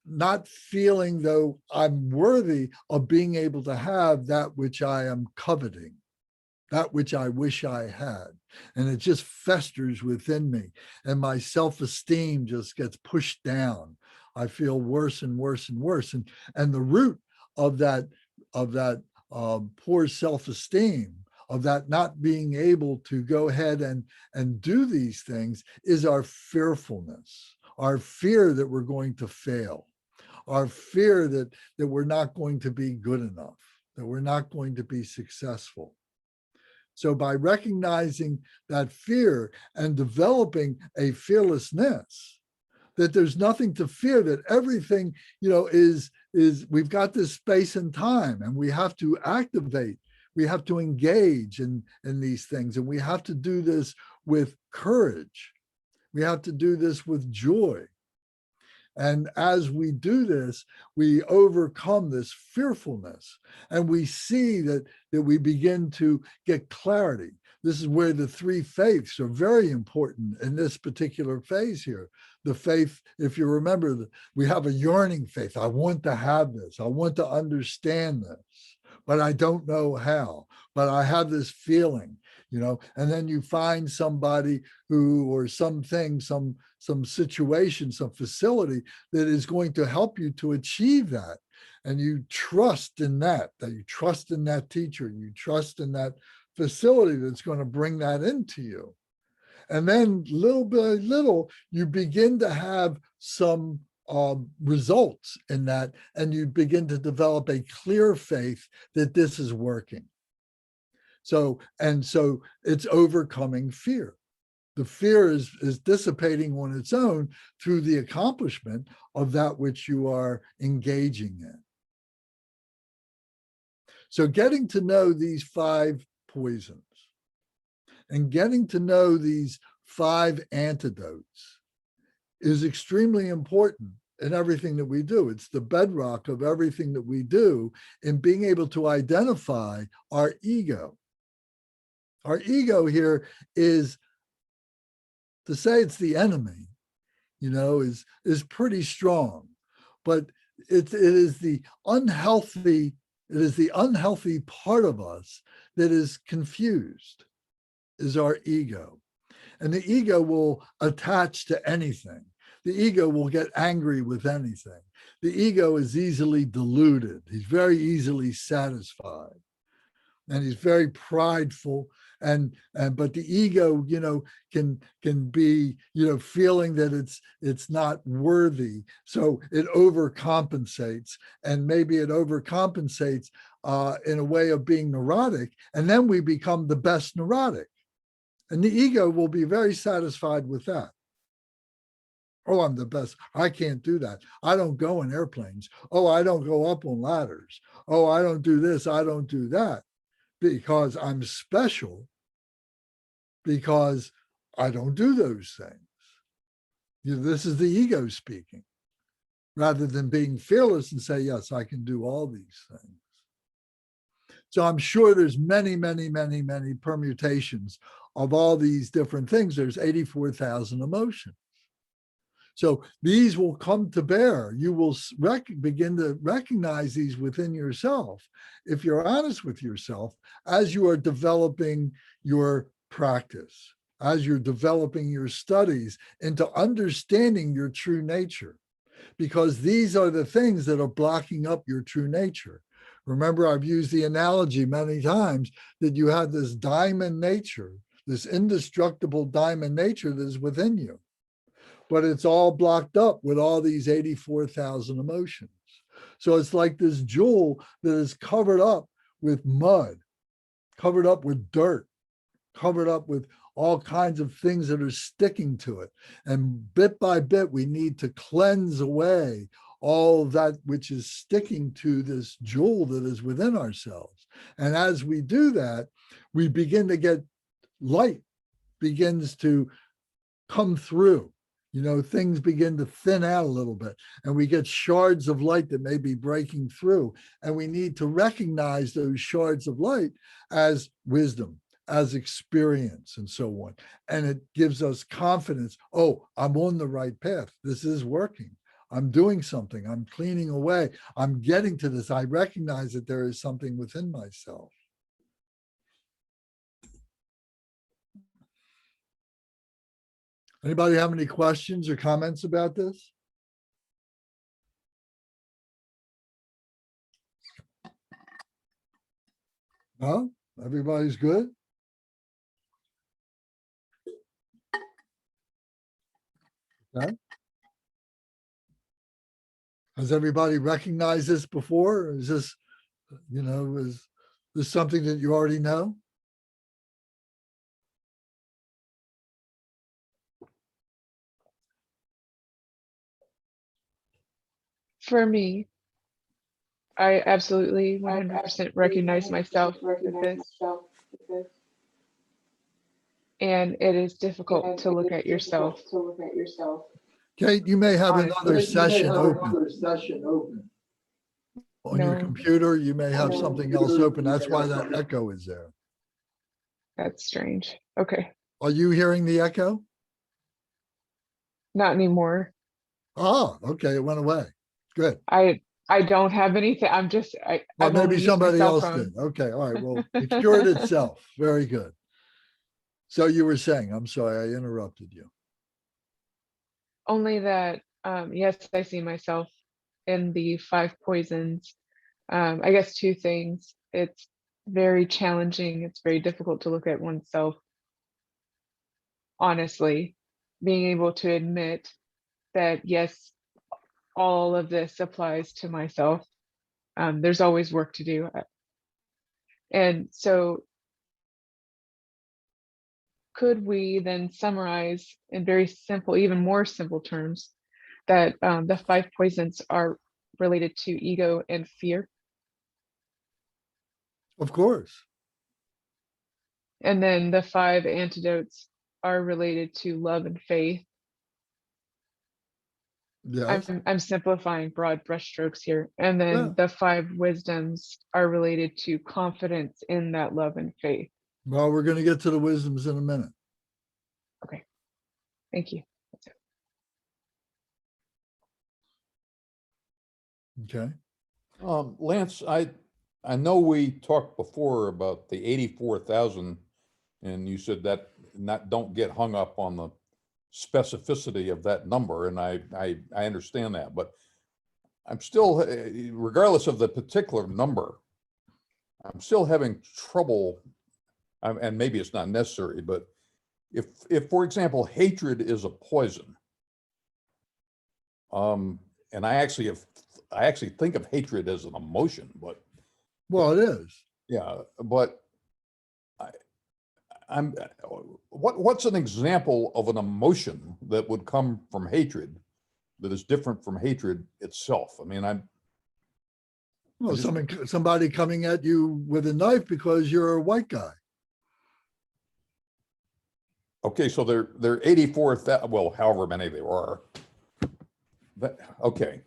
S1: not feeling though I'm worthy of being able to have that which I am coveting, that which I wish I had. And it just festers within me. And my self-esteem just gets pushed down. I feel worse and worse and worse. And the root of that poor self-esteem, of that not being able to go ahead and do these things, is our fearfulness, our fear that we're going to fail, our fear that we're not going to be good enough, that we're not going to be successful. So by recognizing that fear and developing a fearlessness, that there's nothing to fear, that everything, is we've got this space and time, and we have to activate, we have to engage in these things, and we have to do this with courage. We have to do this with joy. And as we do this, we overcome this fearfulness, and we see that we begin to get clarity. This is where the three faiths are very important in this particular phase here. The faith, if you remember, we have a yearning faith. I want to have this. I want to understand this, but I don't know how. But I have this feeling, and then you find somebody who, or something, some situation, some facility that is going to help you to achieve that. And you trust in that you trust in that teacher, you trust in that facility that's going to bring that into you. And then little by little, you begin to have some results in that, and you begin to develop a clear faith that this is working. So it's overcoming fear. The fear is dissipating on its own through the accomplishment of that which you are engaging in. So getting to know these 5 poisons and getting to know these 5 antidotes is extremely important in everything that we do. It's the bedrock of everything that we do in being able to identify our ego. Our ego here is, to say it's the enemy, is pretty strong, but it is the unhealthy part of us that is confused, is our ego. And the ego will attach to anything. The ego will get angry with anything. The ego is easily deluded. He's very easily satisfied. And he's very prideful. But the ego, can be, feeling that it's not worthy. So it overcompensates, and maybe it overcompensates in a way of being neurotic. And then we become the best neurotic. And the ego will be very satisfied with that. Oh, I'm the best. I can't do that. I don't go in airplanes. Oh, I don't go up on ladders. Oh, I don't do this. I don't do that. Because I'm special, because I don't do those things. This is the ego speaking, rather than being fearless and say, yes, I can do all these things. So I'm sure there's many, many, many, many permutations of all these different things. There's 84,000 emotions. So these will come to bear. You will begin to recognize these within yourself, if you're honest with yourself, as you are developing your practice, as you're developing your studies into understanding your true nature, because these are the things that are blocking up your true nature. Remember, I've used the analogy many times that you have this diamond nature, this indestructible diamond nature that is within you. But it's all blocked up with all these 84,000 emotions. So it's like this jewel that is covered up with mud, covered up with dirt, covered up with all kinds of things that are sticking to it. And bit by bit, we need to cleanse away all that which is sticking to this jewel that is within ourselves. And as we do that, we begin to get light begins to come through. Things begin to thin out a little bit, and we get shards of light that may be breaking through. And we need to recognize those shards of light as wisdom, as experience, and so on. And it gives us confidence. Oh, I'm on the right path. This is working. I'm doing something. I'm cleaning away. I'm getting to this. I recognize that there is something within myself. Anybody have any questions or comments about this? No? Everybody's good? Okay. Has everybody recognized this before? Or is this, is this something that you already know?
S3: For me, I absolutely 100% recognize myself with this. And it is difficult to look at yourself.
S1: Kate, you may have
S3: Honestly.
S1: another session open on your
S3: No.
S1: computer. You may have something else open. That's why that echo is there.
S3: That's strange. Okay.
S1: Are you hearing the echo?
S3: Not anymore.
S1: Oh, okay. It went away. Good.
S3: I don't have anything. I'm just,
S1: Well,
S3: I've only
S1: maybe
S3: used my
S1: somebody
S3: cell
S1: else
S3: phone.
S1: did. Okay. All right. Well, it cured itself. Very good. So you were saying, I'm sorry, I interrupted you.
S3: Only that, yes, I see myself in the 5 poisons. I guess 2 things. It's very challenging. It's very difficult to look at oneself honestly, being able to admit that, yes, all of this applies to myself. There's always work to do. And so could we then summarize in very simple, even more simple terms, that the 5 poisons are related to ego and fear?
S1: Of course.
S3: And then the 5 antidotes are related to love and faith.
S1: Yes.
S3: I'm simplifying broad brushstrokes here. And then
S1: Yeah.
S3: the 5 wisdoms are related to confidence in that love and faith.
S1: Well, we're going to get to the wisdoms in a minute.
S3: Okay. Thank you.
S1: Okay.
S4: Lance, I know we talked before about the 84,000, and you said that don't get hung up on the specificity of that number, and I understand that, but I'm still, regardless of the particular number, I'm still having trouble, and maybe it's not necessary, but if for example, hatred is a poison, and I actually think of hatred as an emotion, but
S1: Well, it is.
S4: yeah, but what's an example of an emotion that would come from hatred that is different from hatred itself? I mean,
S1: Well, somebody coming at you with a knife because you're a white guy.
S4: okay, so they're 84,000, well, however many there are. Okay.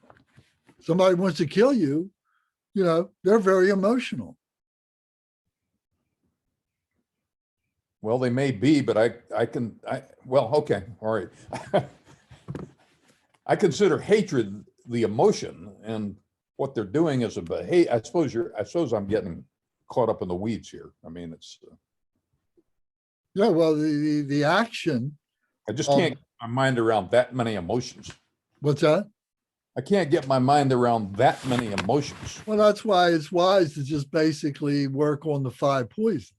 S1: Somebody wants to kill you, they're very emotional.
S4: Well, they may be, but well, okay, all right. I consider hatred the emotion, and what they're doing is a behavior. I suppose I'm getting caught up in the weeds here. I mean, it's.
S1: Yeah, well, the action.
S4: I just can't get my mind around that many emotions.
S1: What's that?
S4: I can't get my mind around that many emotions.
S1: Well, that's why it's wise to just basically work on the 5 poisons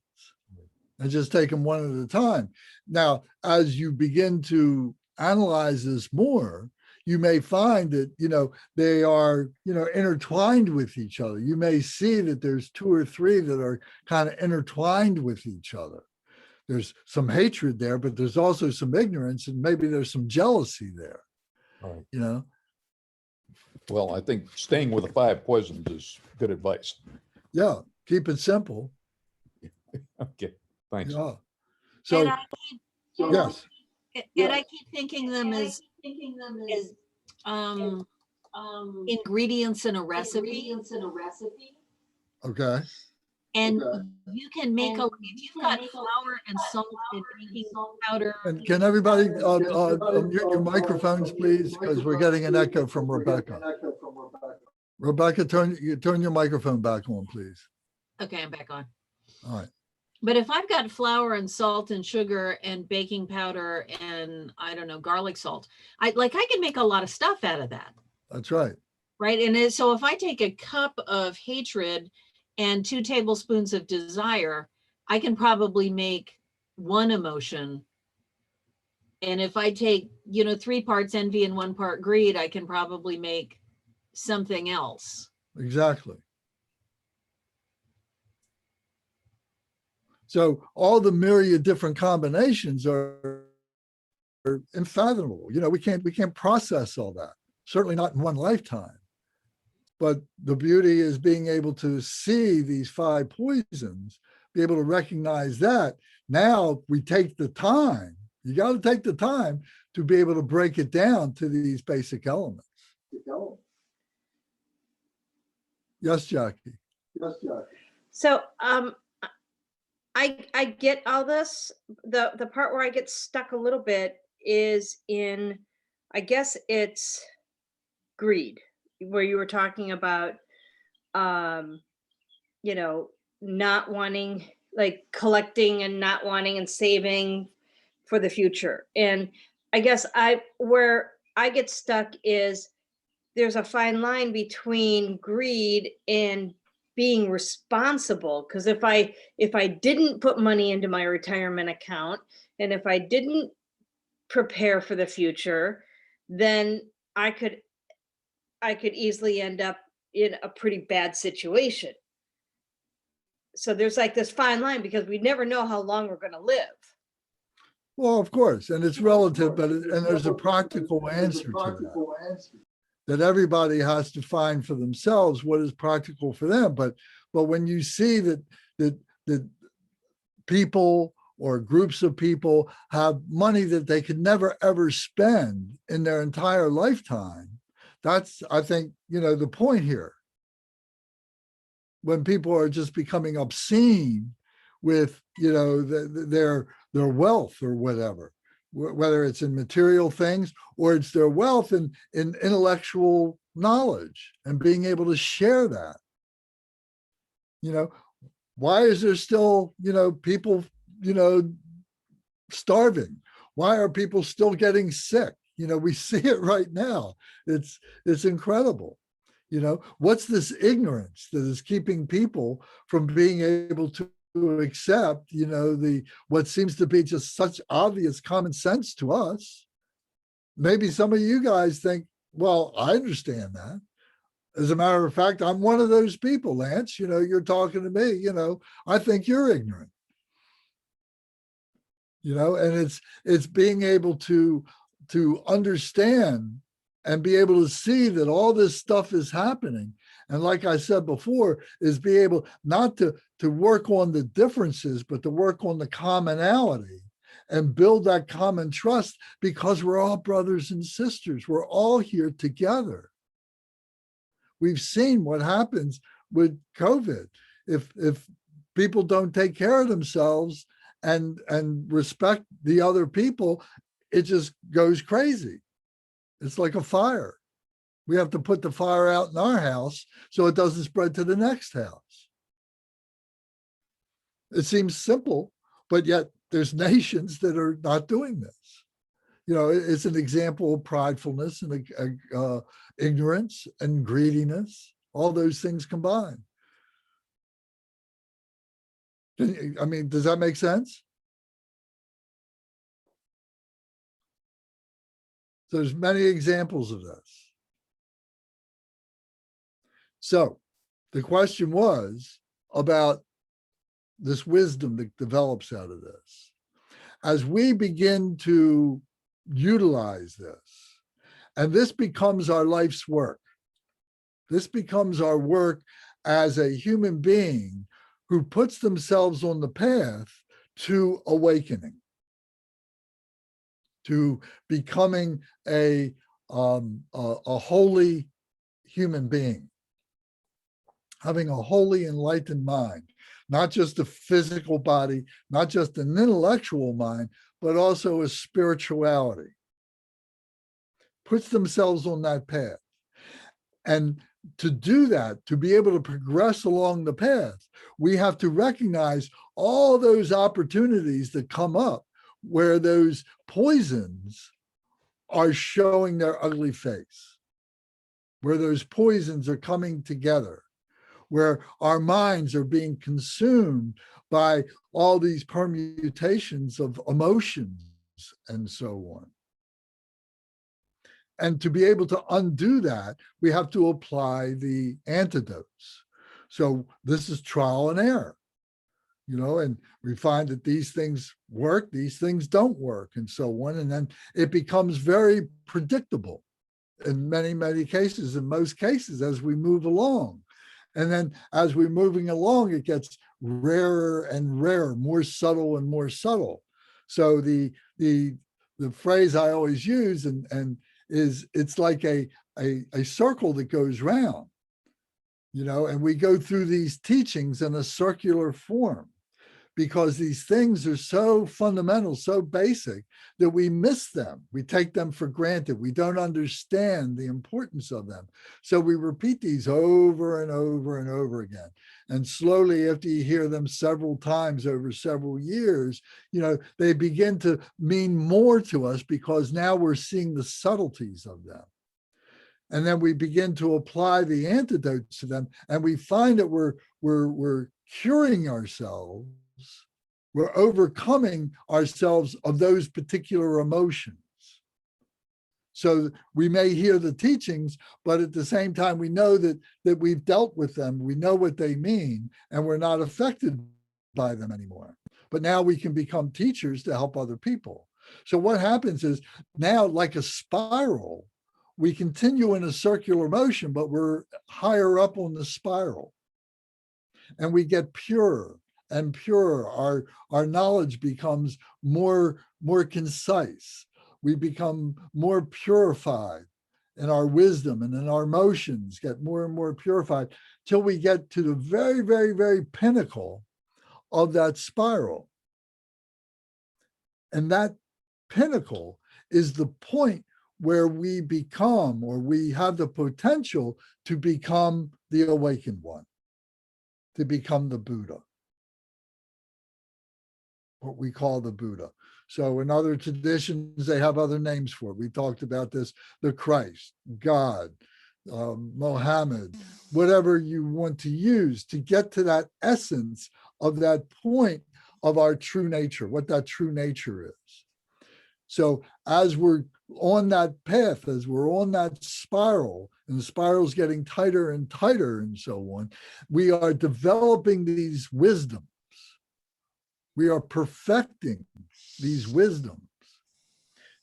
S1: and just take them one at a time. Now, as you begin to analyze this more, you may find that, they are, intertwined with each other. You may see that there's 2 or 3 that are kind of intertwined with each other. There's some hatred there, but there's also some ignorance, and maybe there's some jealousy there.
S4: Right. Well, I think staying with the 5 poisons is good advice.
S1: Yeah, keep it simple.
S4: Okay, thanks.
S1: Yeah. So Yes,
S5: And I keep thinking them as ingredients in a recipe.
S1: okay.
S5: And you can make a, if you've got flour and salt and baking powder.
S1: And can everybody unmute your microphones, please? Because we're getting an echo from Rebecca. Rebecca, turn your microphone back on, please.
S5: Okay, I'm back on.
S1: All right.
S5: But if I've got flour and salt and sugar and baking powder and I don't know, garlic salt, I can make a lot of stuff out of that.
S1: That's right.
S5: Right. And so if I take a cup of hatred and 2 tablespoons of desire, I can probably make one emotion. And if I take, 3 parts envy and 1 part greed, I can probably make something else.
S1: Exactly. So all the myriad different combinations are unfathomable. We can't process all that. Certainly not in one lifetime. But the beauty is being able to see these 5 poisons, be able to recognize that. Now we take the time. You got to take the time to be able to break it down to these basic elements. Yes, Jackie.
S2: So I get all this. The part where I get stuck a little bit is in, I guess it's greed, where you were talking about not wanting, like collecting and not wanting and saving for the future. And I guess where I get stuck is there's a fine line between greed and being responsible. Because if I didn't put money into my retirement account, and if I didn't prepare for the future, then I could easily end up in a pretty bad situation. So there's like this fine line, because we never know how long we're going to live.
S1: Well, of course, and it's relative, and there's a practical answer to that everybody has to find for themselves what is practical for them. But when you see that people or groups of people have money that they could never ever spend in their entire lifetime, that's, I think, the point here. When people are just becoming obscene with, their wealth or whatever, whether it's in material things or it's their wealth in intellectual knowledge and being able to share that. Why is there still, people, starving? Why are people still getting sick? We see it right now. It's incredible. What's this ignorance that is keeping people from being able to accept, what seems to be just such obvious common sense to us? Maybe some of you guys think, well, I understand that. As a matter of fact, I'm one of those people, Lance. You're talking to me, I think you're ignorant. And it's being able to understand and be able to see that all this stuff is happening. And like I said before, is be able not to work on the differences, but to work on the commonality and build that common trust, because we're all brothers and sisters. We're all here together. We've seen what happens with COVID. If people don't take care of themselves and respect the other people, it just goes crazy. It's like a fire. We have to put the fire out in our house so it doesn't spread to the next house. It seems simple, but yet there's nations that are not doing this. It's an example of pridefulness and ignorance and greediness, all those things combined. Does that make sense? There's many examples of this. So the question was about this wisdom that develops out of this. As we begin to utilize this, and this becomes our life's work, this becomes our work as a human being who puts themselves on the path to awakening. to becoming a holy human being, having a wholly enlightened mind, not just a physical body, not just an intellectual mind, but also a spirituality, puts themselves on that path. And to do that, to be able to progress along the path, we have to recognize all those opportunities that come up where those poisons are showing their ugly face, where those poisons are coming together, where our minds are being consumed by all these permutations of emotions and so on. And to be able to undo that, we have to apply the antidotes. So this is trial and error, and we find that these things work, these things don't work, and so on. And then it becomes very predictable in many, many cases, in most cases, as we move along. And then as we're moving along, it gets rarer and rarer, more subtle and more subtle. So the phrase I always use and is it's like a circle that goes round, and we go through these teachings in a circular form because these things are so fundamental, so basic that we miss them. We take them for granted. We don't understand the importance of them. So we repeat these over and over and over again. And slowly, after you hear them several times over several years, they begin to mean more to us because now we're seeing the subtleties of them. And then we begin to apply the antidotes to them, and we find that we're curing ourselves. We're overcoming ourselves of those particular emotions. So we may hear the teachings, but at the same time, we know that we've dealt with them. We know what they mean, and we're not affected by them anymore. But now we can become teachers to help other people. So what happens is now, like a spiral, we continue in a circular motion, but we're higher up on the spiral. And we get purer and purer. Our knowledge becomes more concise. We become more purified in our wisdom, and in our emotions get more and more purified till we get to the very, very, very pinnacle of that spiral. And that pinnacle is the point where we become, or we have the potential to become, the awakened one, to become the Buddha, what we call the Buddha. So in other traditions, they have other names for it. We talked about this, the Christ, God, Mohammed, whatever you want to use to get to that essence of that point of our true nature, what that true nature is. So as we're on that path, as we're on that spiral, and the spiral's getting tighter and tighter and so on, we are developing these wisdoms. We are perfecting these wisdoms.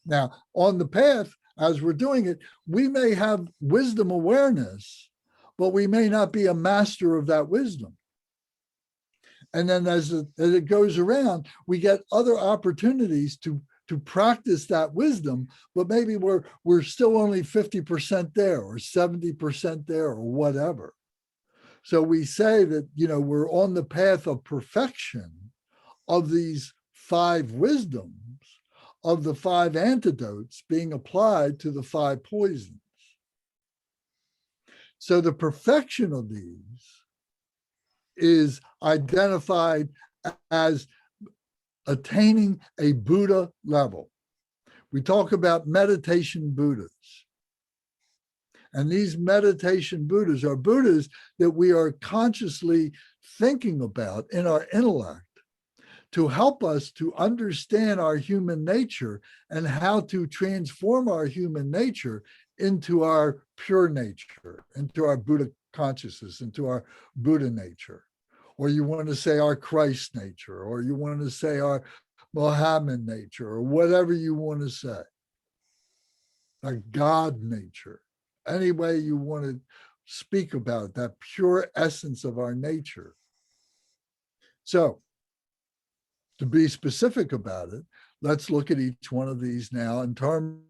S1: Now, on the path, as we're doing it, we may have wisdom awareness, but we may not be a master of that wisdom. And then as it goes around, we get other opportunities to practice that wisdom, but maybe we're still only 50% there or 70% there or whatever. So we say that, we're on the path of perfection of these 5 wisdoms, of the 5 antidotes being applied to the 5 poisons. So the perfection of these is identified as attaining a Buddha level. We talk about meditation Buddhas. And these meditation Buddhas are Buddhas that we are consciously thinking about in our intellect to help us to understand our human nature and how to transform our human nature into our pure nature, into our Buddha consciousness, into our Buddha nature. Or you want to say our Christ nature, or you want to say our Mohammed nature, or whatever you want to say, our God nature, any way you want to speak about that pure essence of our nature. So, to be specific about it, let's look at each one of these now in terms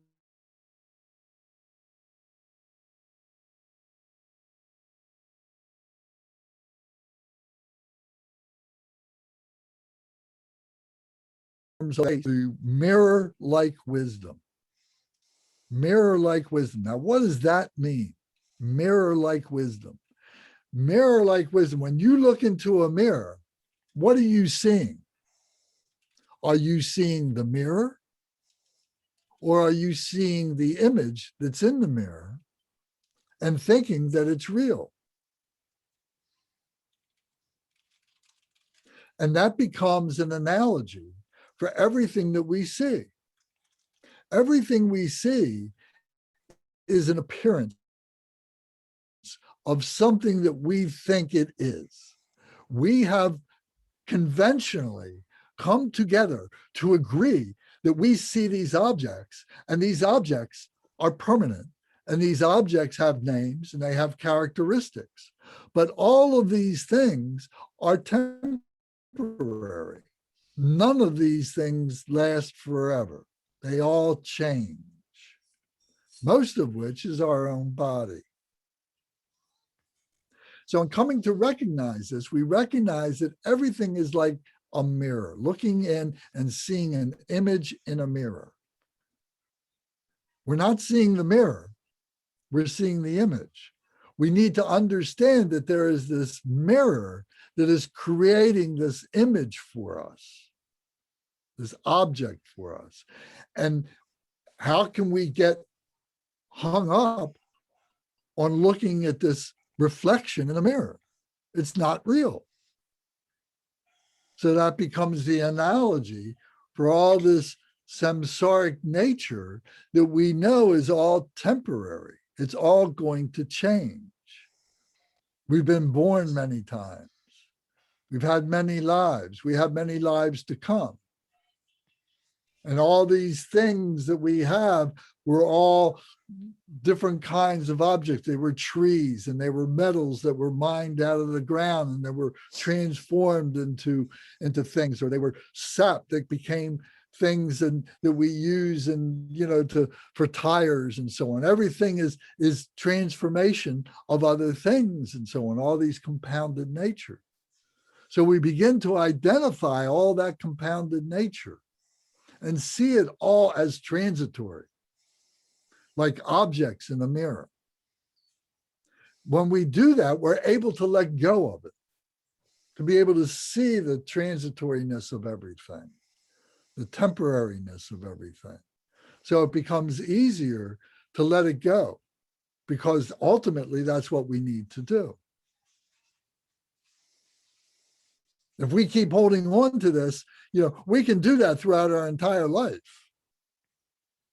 S1: of the mirror-like wisdom. Mirror-like wisdom. Now, what does that mean? Mirror-like wisdom. Mirror-like wisdom. When you look into a mirror, what are you seeing? Are you seeing the mirror? Or are you seeing the image that's in the mirror and thinking that it's real? And that becomes an analogy for everything that we see. Everything we see is an appearance of something that we think it is. We have conventionally come together to agree that we see these objects, and these objects are permanent, and these objects have names and they have characteristics. But all of these things are temporary. None of these things last forever. They all change, most of which is our own body. So in coming to recognize this, we recognize that everything is like a mirror, looking in and seeing an image in a mirror. We're not seeing the mirror, we're seeing the image. We need to understand that there is this mirror that is creating this image for us, this object for us. And how can we get hung up on looking at this reflection in a mirror? It's not real. So that becomes the analogy for all this samsaric nature that we know is all temporary. It's all going to change. We've been born many times. We've had many lives. We have many lives to come. And all these things that we have were all different kinds of objects. They were trees and they were metals that were mined out of the ground and they were transformed into things, or they were sap that became things and that we use and for tires and so on. Everything is transformation of other things and so on, all these compounded nature. So we begin to identify all that compounded nature and see it all as transitory, like objects in a mirror. When we do that, we're able to let go of it, to be able to see the transitoriness of everything, the temporariness of everything. So it becomes easier to let it go, because ultimately that's what we need to do. If we keep holding on to this, we can do that throughout our entire life.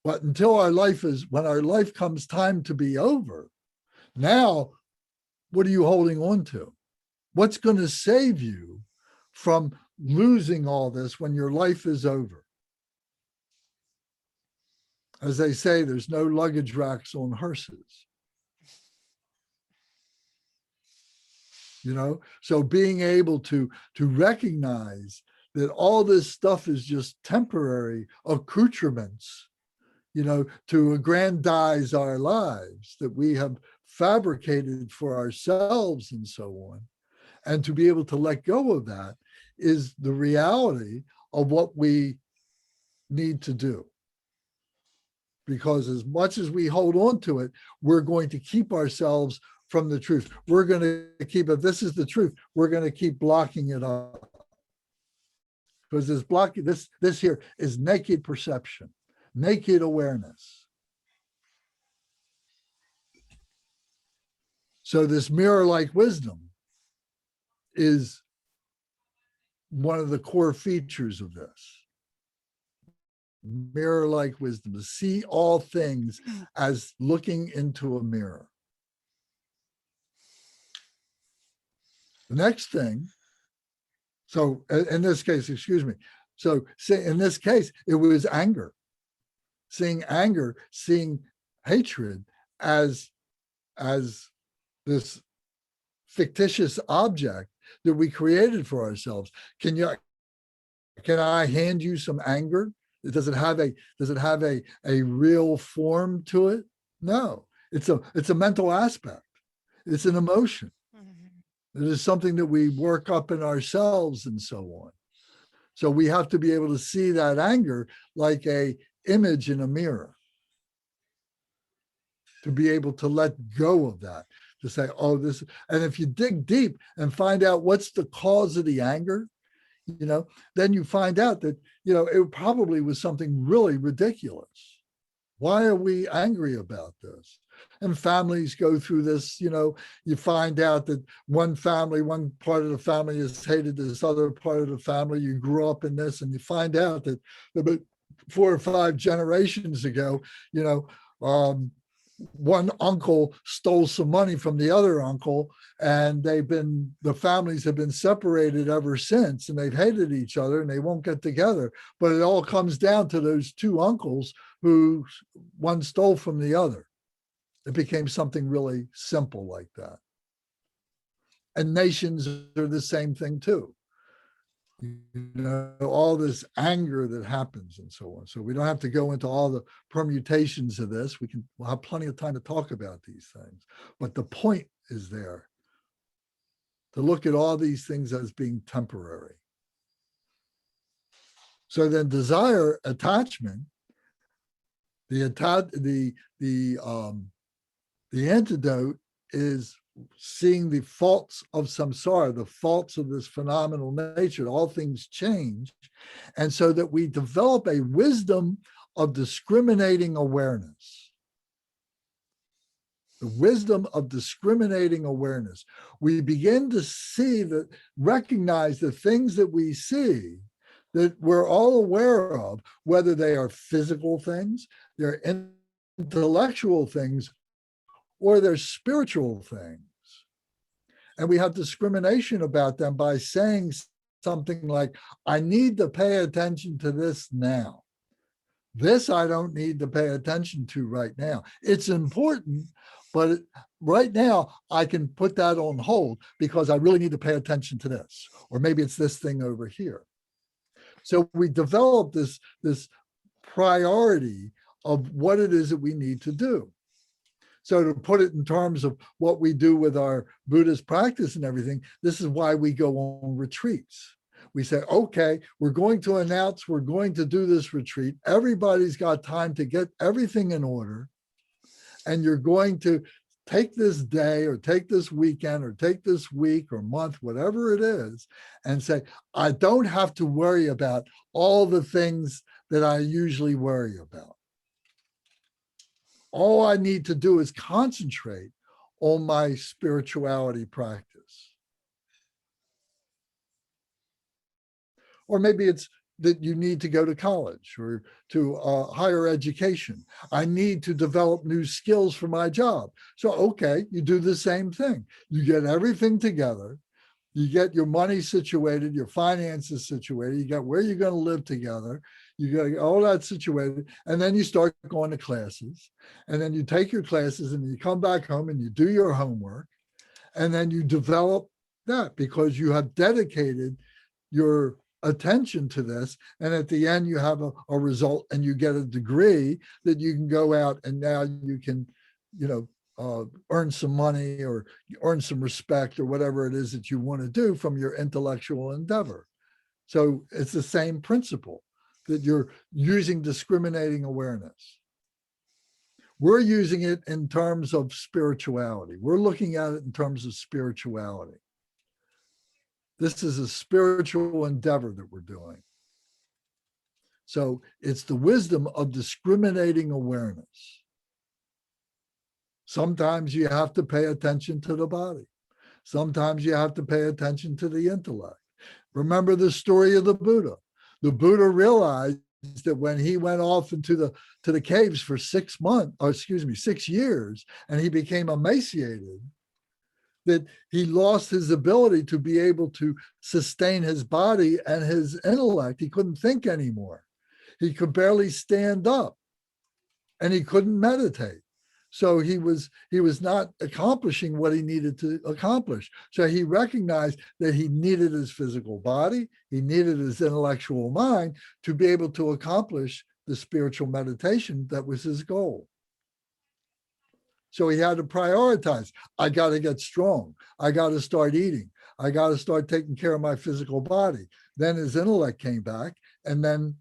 S1: But until when our life comes time to be over, now, what are you holding on to? What's going to save you from losing all this when your life is over? As they say, there's no luggage racks on hearses. So being able to recognize that all this stuff is just temporary accoutrements, to aggrandize our lives that we have fabricated for ourselves and so on. And to be able to let go of that is the reality of what we need to do. Because as much as we hold on to it, we're going to keep ourselves from the truth. We're going to keep, if this is the truth, we're going to keep blocking it up. Because this here is naked perception, naked awareness. So this mirror-like wisdom is one of the core features of this. Mirror-like wisdom, to see all things as looking into a mirror. The next thing, so in this case, so in this case, it was anger. Seeing anger, seeing hatred as this fictitious object that we created for ourselves. Can I hand you some anger? Does it have a real form to it? No, it's a mental aspect. It's an emotion. It is something that we work up in ourselves and so on. So we have to be able to see that anger like a image in a mirror, to be able to let go of that, to say, oh, this, and if you dig deep and find out what's the cause of the anger, then you find out that, it probably was something really ridiculous. Why are we angry about this? And families go through this, you find out that one part of the family has hated this other part of the family. You grew up in this, and you find out that about 4 or 5 generations ago, one uncle stole some money from the other uncle, and the families have been separated ever since, and they've hated each other and they won't get together. But it all comes down to those 2 uncles who one stole from the other. It became something really simple like that. And nations are the same thing too. All this anger that happens and so on. So we don't have to go into all the permutations of this. We'll have plenty of time to talk about these things. But the point is there, to look at all these things as being temporary. So then desire, attachment, the antidote is seeing the faults of samsara, the faults of this phenomenal nature. All things change. And so that we develop a wisdom of discriminating awareness. The wisdom of discriminating awareness. We begin to recognize the things that we see, that we're all aware of, whether they are physical things, they're intellectual things, or they're spiritual things. And we have discrimination about them by saying something like, I need to pay attention to this now. This I don't need to pay attention to right now. It's important, but right now I can put that on hold because I really need to pay attention to this. Or maybe it's this thing over here. So we develop this priority of what it is that we need to do. So to put it in terms of what we do with our Buddhist practice and everything, this is why we go on retreats. We say, okay, we're going to announce we're going to do this retreat. Everybody's got time to get everything in order. And you're going to take this day or take this weekend or take this week or month, whatever it is, and say, I don't have to worry about all the things that I usually worry about. All I need to do is concentrate on my spirituality practice. Or maybe it's that you need to go to college or to higher education. I need to develop new skills for my job. So, okay, you do the same thing. You get everything together. You get your money situated, your finances situated. You got where you're going to live together. You got all that situated. And then you start going to classes. And then you take your classes and you come back home and you do your homework. And then you develop that because you have dedicated your attention to this. And at the end, you have a result and you get a degree that you can go out and now you can, earn some money or earn some respect or whatever it is that you want to do from your intellectual endeavor. So it's the same principle that you're using discriminating awareness. We're using it in terms of spirituality. We're looking at it in terms of spirituality. This is a spiritual endeavor that we're doing. So it's the wisdom of discriminating awareness. Sometimes you have to pay attention to the body. Sometimes you have to pay attention to the intellect. Remember the story of the Buddha. The Buddha realized that when he went off into the caves for 6 years, and he became emaciated, that he lost his ability to be able to sustain his body and his intellect. He couldn't think anymore. He could barely stand up and he couldn't meditate. So he was not accomplishing what he needed to accomplish. So he recognized that he needed his physical body, he needed his intellectual mind to be able to accomplish the spiritual meditation that was his goal. So he had to prioritize. I got to get strong. I got to start eating. I got to start taking care of my physical body. Then his intellect came back, and then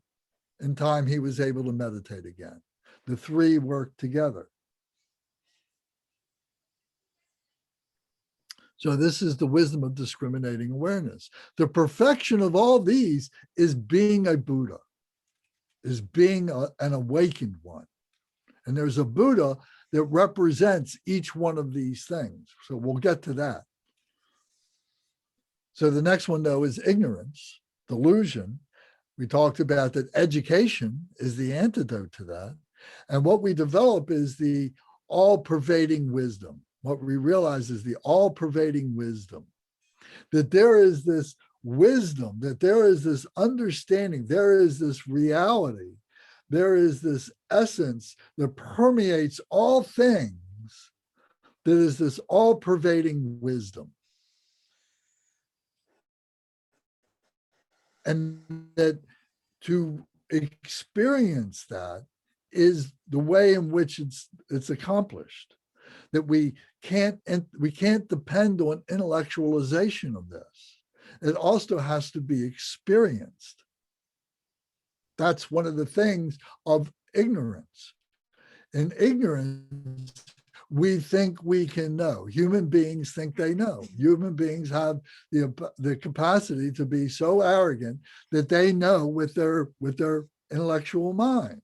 S1: in time he was able to meditate again. The three worked together. So this is the wisdom of discriminating awareness. The perfection of all these is being a Buddha, is being an awakened one. And there's a Buddha that represents each one of these things. So we'll get to that. So the next one, though, is ignorance, delusion. We talked about that education is the antidote to that. And what we develop is the all-pervading wisdom. What we realize is the all-pervading wisdom, that there is this wisdom, that there is this understanding, there is this reality, there is this essence that permeates all things, that is this all-pervading wisdom. And that to experience that is the way in which it's accomplished. That we can't depend on intellectualization of this. It also has to be experienced. That's one of the things of ignorance. In ignorance, we think we can know. Human beings think they know. Human beings have the capacity to be so arrogant that they know with their intellectual mind.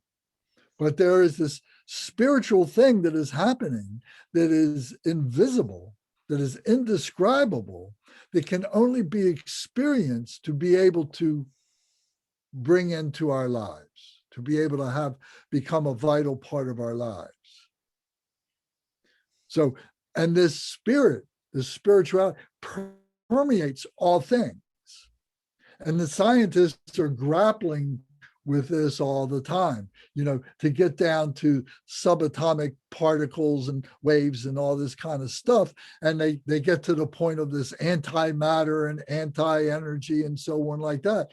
S1: But there is this spiritual thing that is happening that is invisible, that is indescribable, that can only be experienced to be able to bring into our lives, to be able to become a vital part of our lives. So, and this spirit, this spirituality permeates all things. And the scientists are grappling with this all the time, to get down to subatomic particles and waves and all this kind of stuff. And they get to the point of this antimatter and anti-energy and so on like that.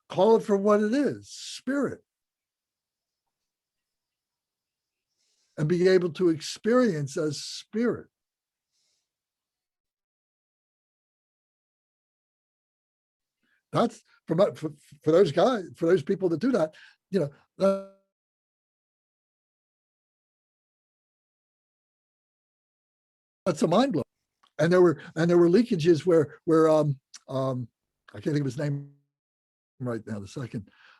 S1: Call it for what it is, spirit. And be able to experience as spirit. That's for those guys, for those people that do that, that's a mind blow. And there were leakages where I can't think of his name right now.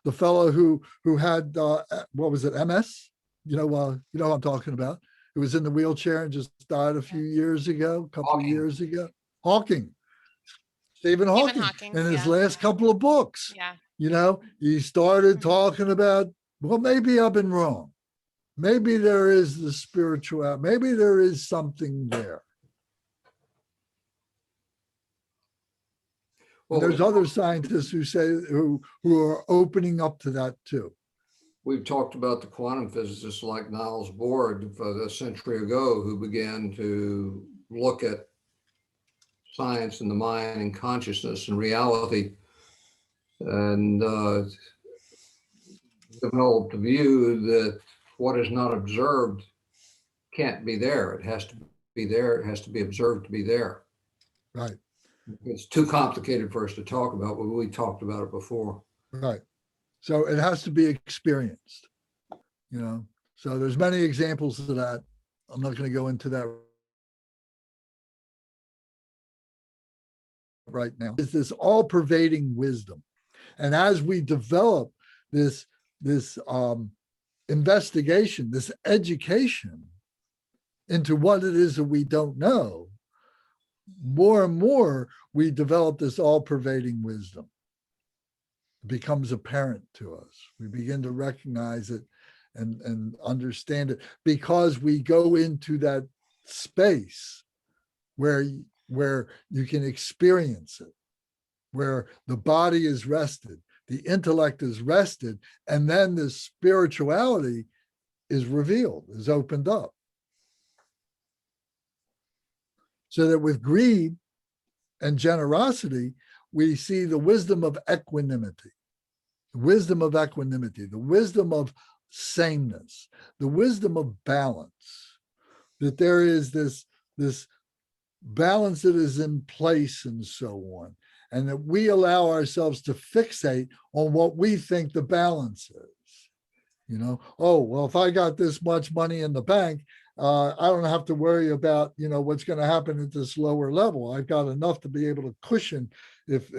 S1: The fellow who had what was it, MS? You know what I'm talking about. Who was in the wheelchair and just died a few years ago, of years ago. Stephen Hawking, in his last couple of books.
S6: Yeah.
S1: He started talking about, well, maybe I've been wrong. Maybe there is the spiritual, maybe there is something there. Well, there's other scientists who say who are opening up to that too.
S7: We've talked about the quantum physicists like Niels Bohr a century ago, who began to look at science and the mind and consciousness and reality, and developed a view that what is not observed can't be there. It has to be there. It has to be observed to be there.
S1: Right.
S7: It's too complicated for us to talk about, but we talked about it before.
S1: Right. So it has to be experienced, So there's many examples of that. I'm not going to go into that right now. It's this all-pervading wisdom. And as we develop this investigation, this education into what it is that we don't know, more and more we develop this all-pervading wisdom. It becomes apparent to us. We begin to recognize it and understand it, because we go into that space where you can experience it, where the body is rested, the intellect is rested, and then the spirituality is revealed, is opened up. So that with greed and generosity, we see the wisdom of equanimity, the wisdom of equanimity, the wisdom of sameness, the wisdom of balance, that there is this balance that is in place and so on, and that we allow ourselves to fixate on what we think the balance is. You know, oh, well, if I got this much money in the bank, I don't have to worry about, you know, what's going to happen at this lower level. I've got enough to be able to cushion if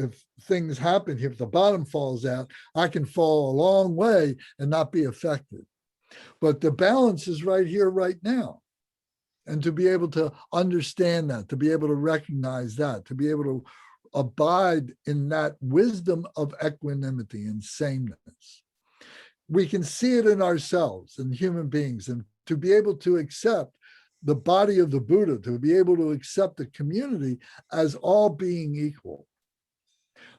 S1: things happen here. If the bottom falls out, I can fall a long way and not be affected. But the balance is right here, right now. And to be able to understand that, to be able to recognize that, to be able to abide in that wisdom of equanimity and sameness. We can see it in ourselves, in human beings, and to be able to accept the body of the Buddha, to be able to accept the community as all being equal,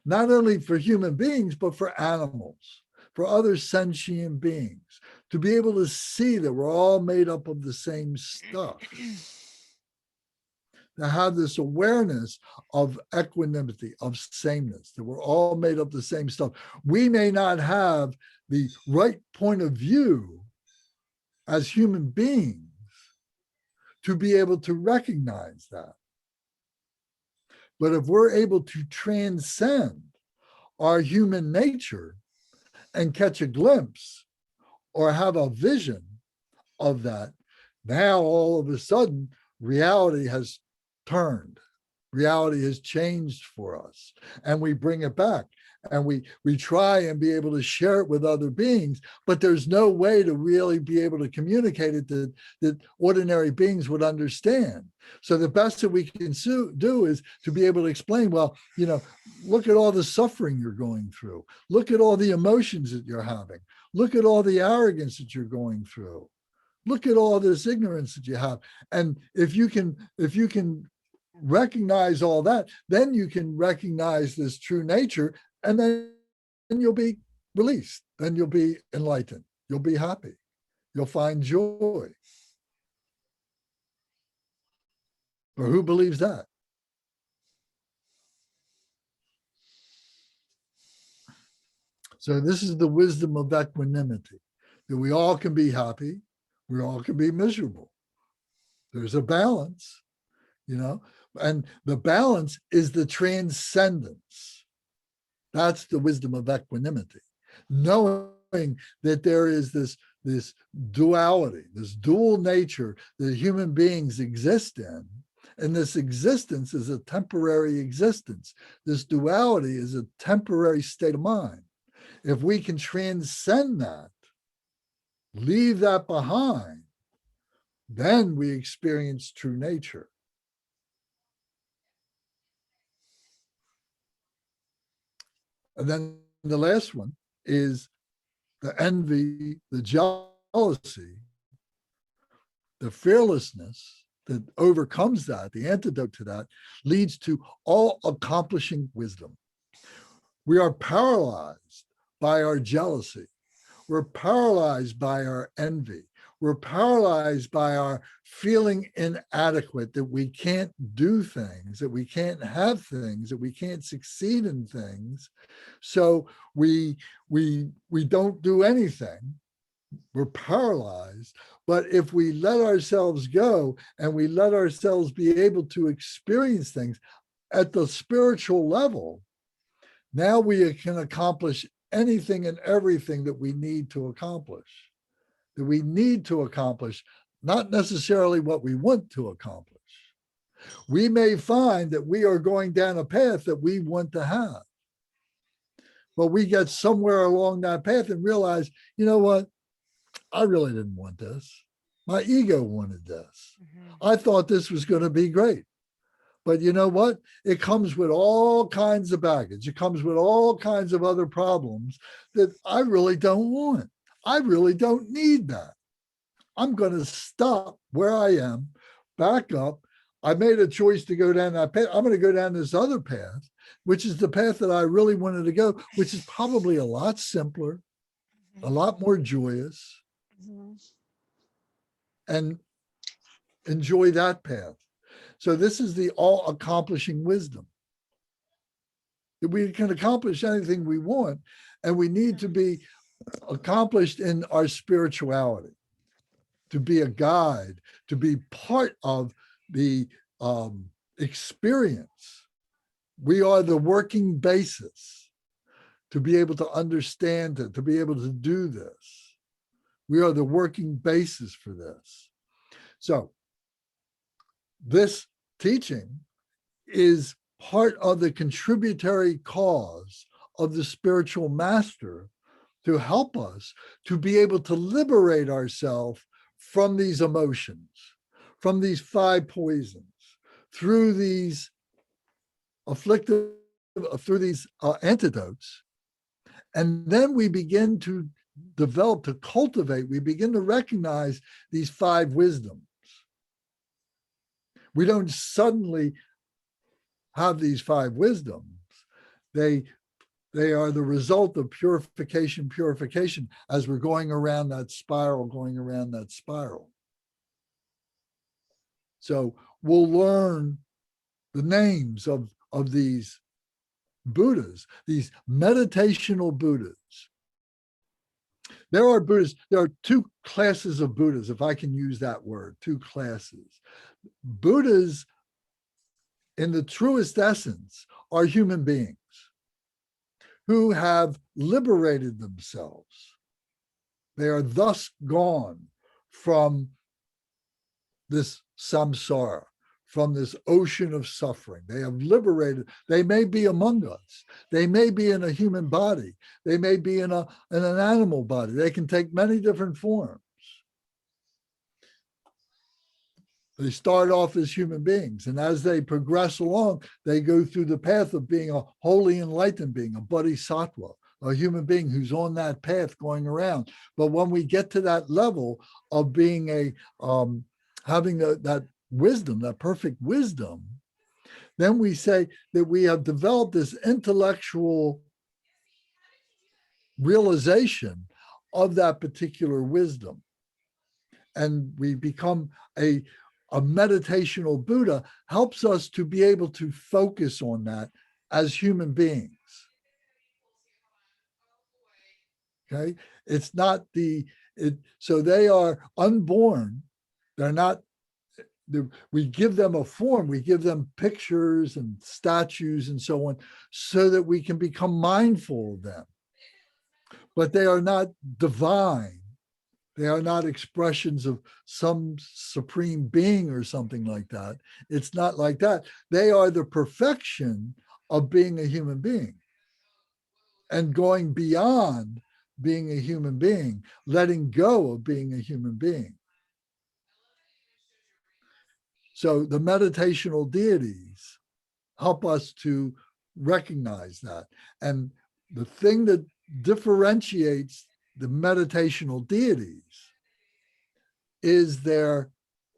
S1: not only for human beings, but for animals, for other sentient beings, to be able to see that we're all made up of the same stuff, to have this awareness of equanimity, of sameness, that we're all made up the same stuff. We may not have the right point of view as human beings to be able to recognize that. But if we're able to transcend our human nature and catch a glimpse or have a vision of that, now all of a sudden reality has turned. Reality has changed for us, and we bring it back, and we try and be able to share it with other beings, but there's no way to really be able to communicate it that ordinary beings would understand. So the best that we can do is to be able to explain, well, you know, look at all the suffering you're going through. Look at all the emotions that you're having. Look at all the arrogance that you're going through. Look at all this ignorance that you have. And if you can recognize all that, then you can recognize this true nature, and then you'll be released. Then you'll be enlightened. You'll be happy. You'll find joy. But who believes that? So this is the wisdom of equanimity, that we all can be happy. We all can be miserable. There's a balance, you know, and the balance is the transcendence. That's the wisdom of equanimity, knowing that there is this duality, this dual nature that human beings exist in. And this existence is a temporary existence. This duality is a temporary state of mind. If we can transcend that, leave that behind, then we experience true nature. And then the last one is the envy, the jealousy, the fearlessness that overcomes that. The antidote to that leads to all-accomplishing wisdom. We are paralyzed by our jealousy. We're paralyzed by our envy. We're paralyzed by our feeling inadequate, that we can't do things, that we can't have things, that we can't succeed in things. So we don't do anything. We're paralyzed. But if we let ourselves go and we let ourselves be able to experience things at the spiritual level, now we can accomplish anything and everything that we need to accomplish. That we need to accomplish, not necessarily what we want to accomplish. We may find that we are going down a path that we want to have, but we get somewhere along that path and realize, you know what? I really didn't want this. My ego wanted this. I thought this was going to be great. But you know what? It comes with all kinds of baggage. It comes with all kinds of other problems that I really don't want. I really don't need that. I'm going to stop where I am, back up. I made a choice to go down that path. I'm going to go down this other path, which is the path that I really wanted to go, which is probably a lot simpler, a lot more joyous, and enjoy that path. So this is the all-accomplishing wisdom. That we can accomplish anything we want, and we need to be accomplished in our spirituality, to be a guide, to be part of the experience. We are the working basis to be able to understand it, to be able to do this. We are the working basis for this. So this teaching is part of the contributory cause of the spiritual master to help us to be able to liberate ourselves from these emotions, from these 5 poisons, through these antidotes. And then we begin to develop, to cultivate, we begin to recognize these 5 wisdoms. We don't suddenly have these 5 wisdoms. They are the result of purification, as we're going around that spiral. So we'll learn the names of these Buddhas, these meditational Buddhas. There are 2 classes of Buddhas, if I can use that word, 2 classes. Buddhas, in the truest essence, are human beings who have liberated themselves. They are thus gone from this samsara, from this ocean of suffering. They have liberated. They may be among us. They may be in a human body. They may be in an animal body. They can take many different forms. They start off as human beings, and as they progress along, they go through the path of being a wholly enlightened being, a bodhisattva, a human being who's on that path going around. But when we get to that level of being having that wisdom, that perfect wisdom, then we say that we have developed this intellectual realization of that particular wisdom. And we become a meditational Buddha, helps us to be able to focus on that as human beings. Okay, it's not so they are unborn. They're not, we give them a form, we give them pictures and statues and so on, so that we can become mindful of them. But they are not divine. They are not expressions of some supreme being or something like that. It's not like that. They are the perfection of being a human being and going beyond being a human being, letting go of being a human being. So the meditational deities help us to recognize that. And the thing that differentiates the meditational deities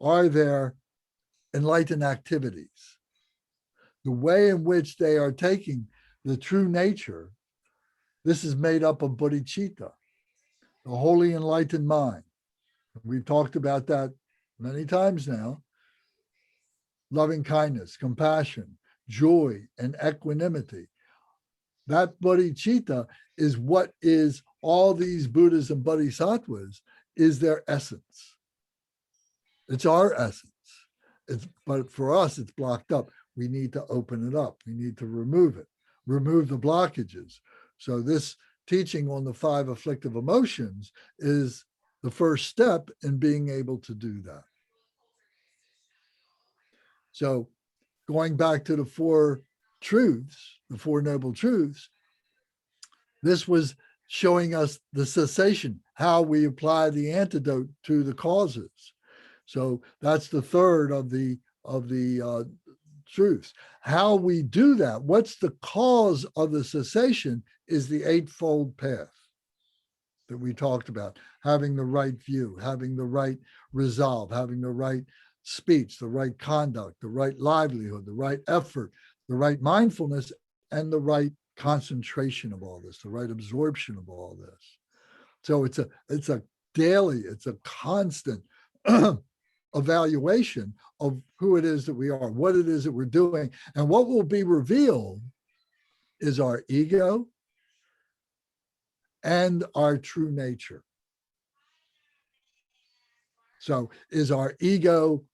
S1: are their enlightened activities. The way in which they are taking the true nature. This is made up of Bodhichitta, the holy enlightened mind. We've talked about that many times now. Loving kindness, compassion, joy, and equanimity. That Bodhichitta is what is all these Buddhas and Bodhisattvas, is their essence. It's our essence. But for us, it's blocked up. We need to open it up. We need to remove it, remove the blockages. So this teaching on the 5 afflictive emotions is the first step in being able to do that. So going back to the 4 truths, the 4 noble truths, this was showing us the cessation, how we apply the antidote to the causes. So that's the 3rd of the truths. How we do that, what's the cause of the cessation, is the 8-fold path that we talked about. Having the right view, having the right resolve, having the right speech, the right conduct, the right livelihood, the right effort, the right mindfulness, and the right concentration of all this, the right absorption of all this. So it's a daily, it's a constant evaluation of who it is that we are, what it is that we're doing. And what will be revealed is our ego and our true nature. So is our ego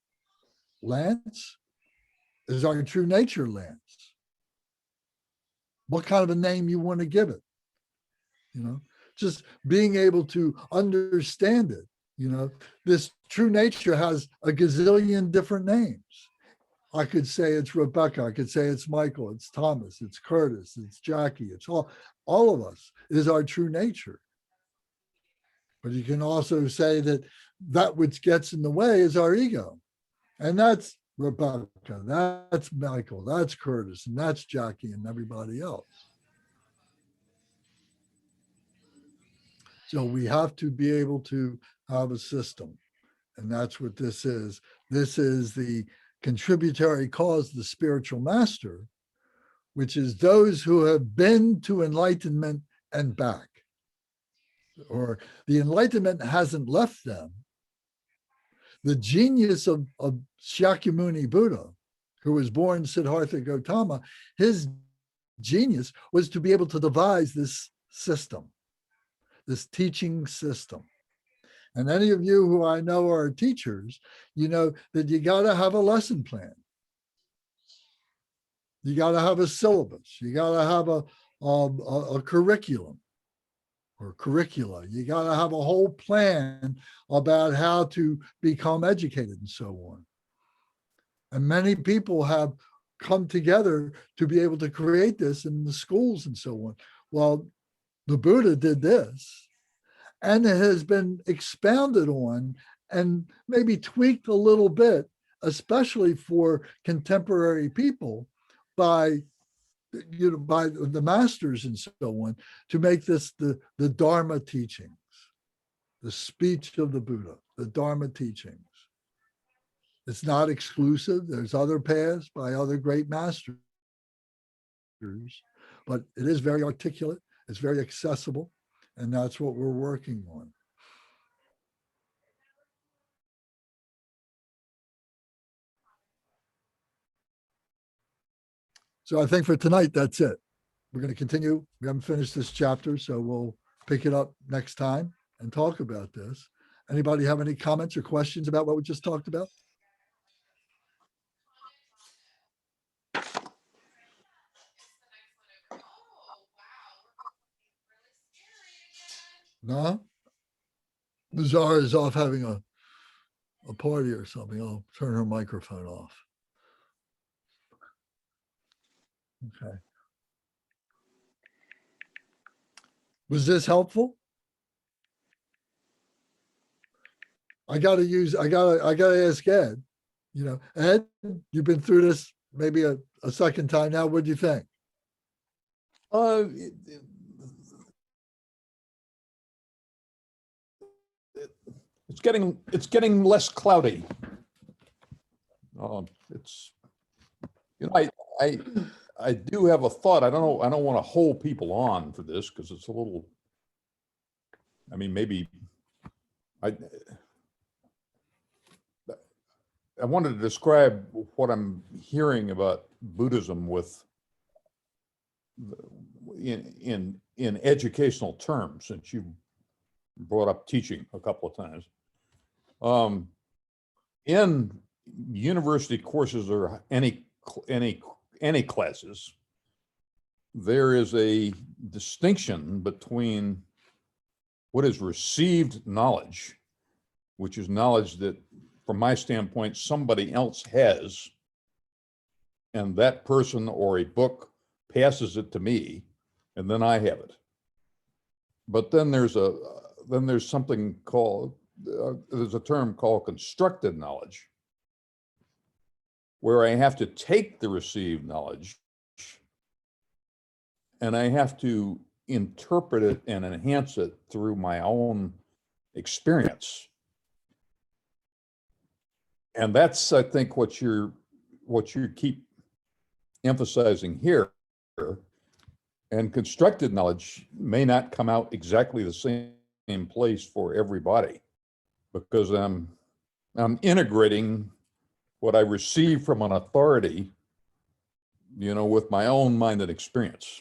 S1: Lance? Is our true nature Lance? What kind of a name you want to give it? You know, just being able to understand it. You know, this true nature has a gazillion different names. I could say it's Rebecca. I could say it's Michael. It's Thomas. It's Curtis. It's Jackie. It's all of us is our true nature. But you can also say that which gets in the way is our ego. And that's Rebecca, that's Michael, that's Curtis, and that's Jackie and everybody else. So we have to be able to have a system. And that's what this is. This is the contributory cause, the spiritual master, which is those who have been to enlightenment and back. Or the enlightenment hasn't left them. The genius of Shakyamuni Buddha, who was born Siddhartha Gautama, his genius was to be able to devise this system, this teaching system. And any of you who I know are teachers, you know that you got to have a lesson plan. You got to have a syllabus. You got to have a curriculum or curricula. You got to have a whole plan about how to become educated and so on. And many people have come together to be able to create this in the schools and so on. Well, the Buddha did this, and it has been expounded on and maybe tweaked a little bit, especially for contemporary people by the masters and so on, to make this the Dharma teachings, the speech of the Buddha, the Dharma teachings. It's not exclusive. There's other paths by other great masters, but it is very articulate. It's very accessible, and that's what we're working on. So I think for tonight, that's it. We're going to continue. We haven't finished this chapter, so we'll pick it up next time and talk about this. Anybody have any comments or questions about what we just talked about? No? Zara is off having a party or something. I'll turn her microphone off. Okay. Was this helpful? I gotta ask Ed. You know, Ed, you've been through this maybe a second time now. What do you think?
S4: It's getting less cloudy. It's, you know, I do have a thought. I don't want to hold people on for this because it's a little, I mean, maybe I wanted to describe what I'm hearing about Buddhism with in educational terms, since you brought up teaching a couple of times. In university courses or any classes, there is a distinction between what is received knowledge, which is knowledge that, from my standpoint, somebody else has, and that person or a book passes it to me, and then I have it. But then there's something called, there's a term called constructed knowledge, where I have to take the received knowledge and I have to interpret it and enhance it through my own experience. And that's, I think, what you keep emphasizing here. And constructed knowledge may not come out exactly the same place for everybody, because I'm I'm integrating what I receive from an authority, with my own mind and experience.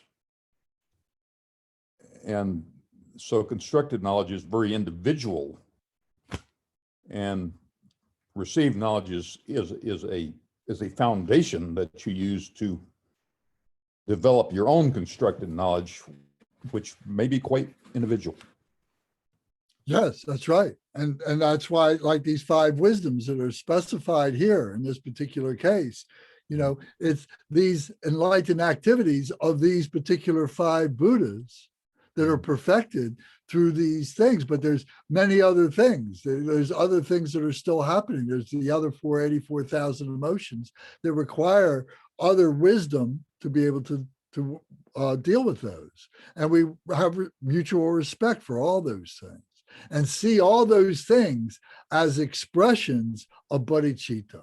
S4: And so constructed knowledge is very individual, and received knowledge is a foundation that you use to develop your own constructed knowledge, which may be quite individual.
S1: Yes, that's right. And that's why, like these 5 wisdoms that are specified here in this particular case, it's these enlightened activities of these particular 5 Buddhas that are perfected through these things. But there's many other things. There's other things that are still happening. There's the other 484,000 emotions that require other wisdom to be able to deal with those. And we have mutual respect for all those things and see all those things as expressions of bodhicitta.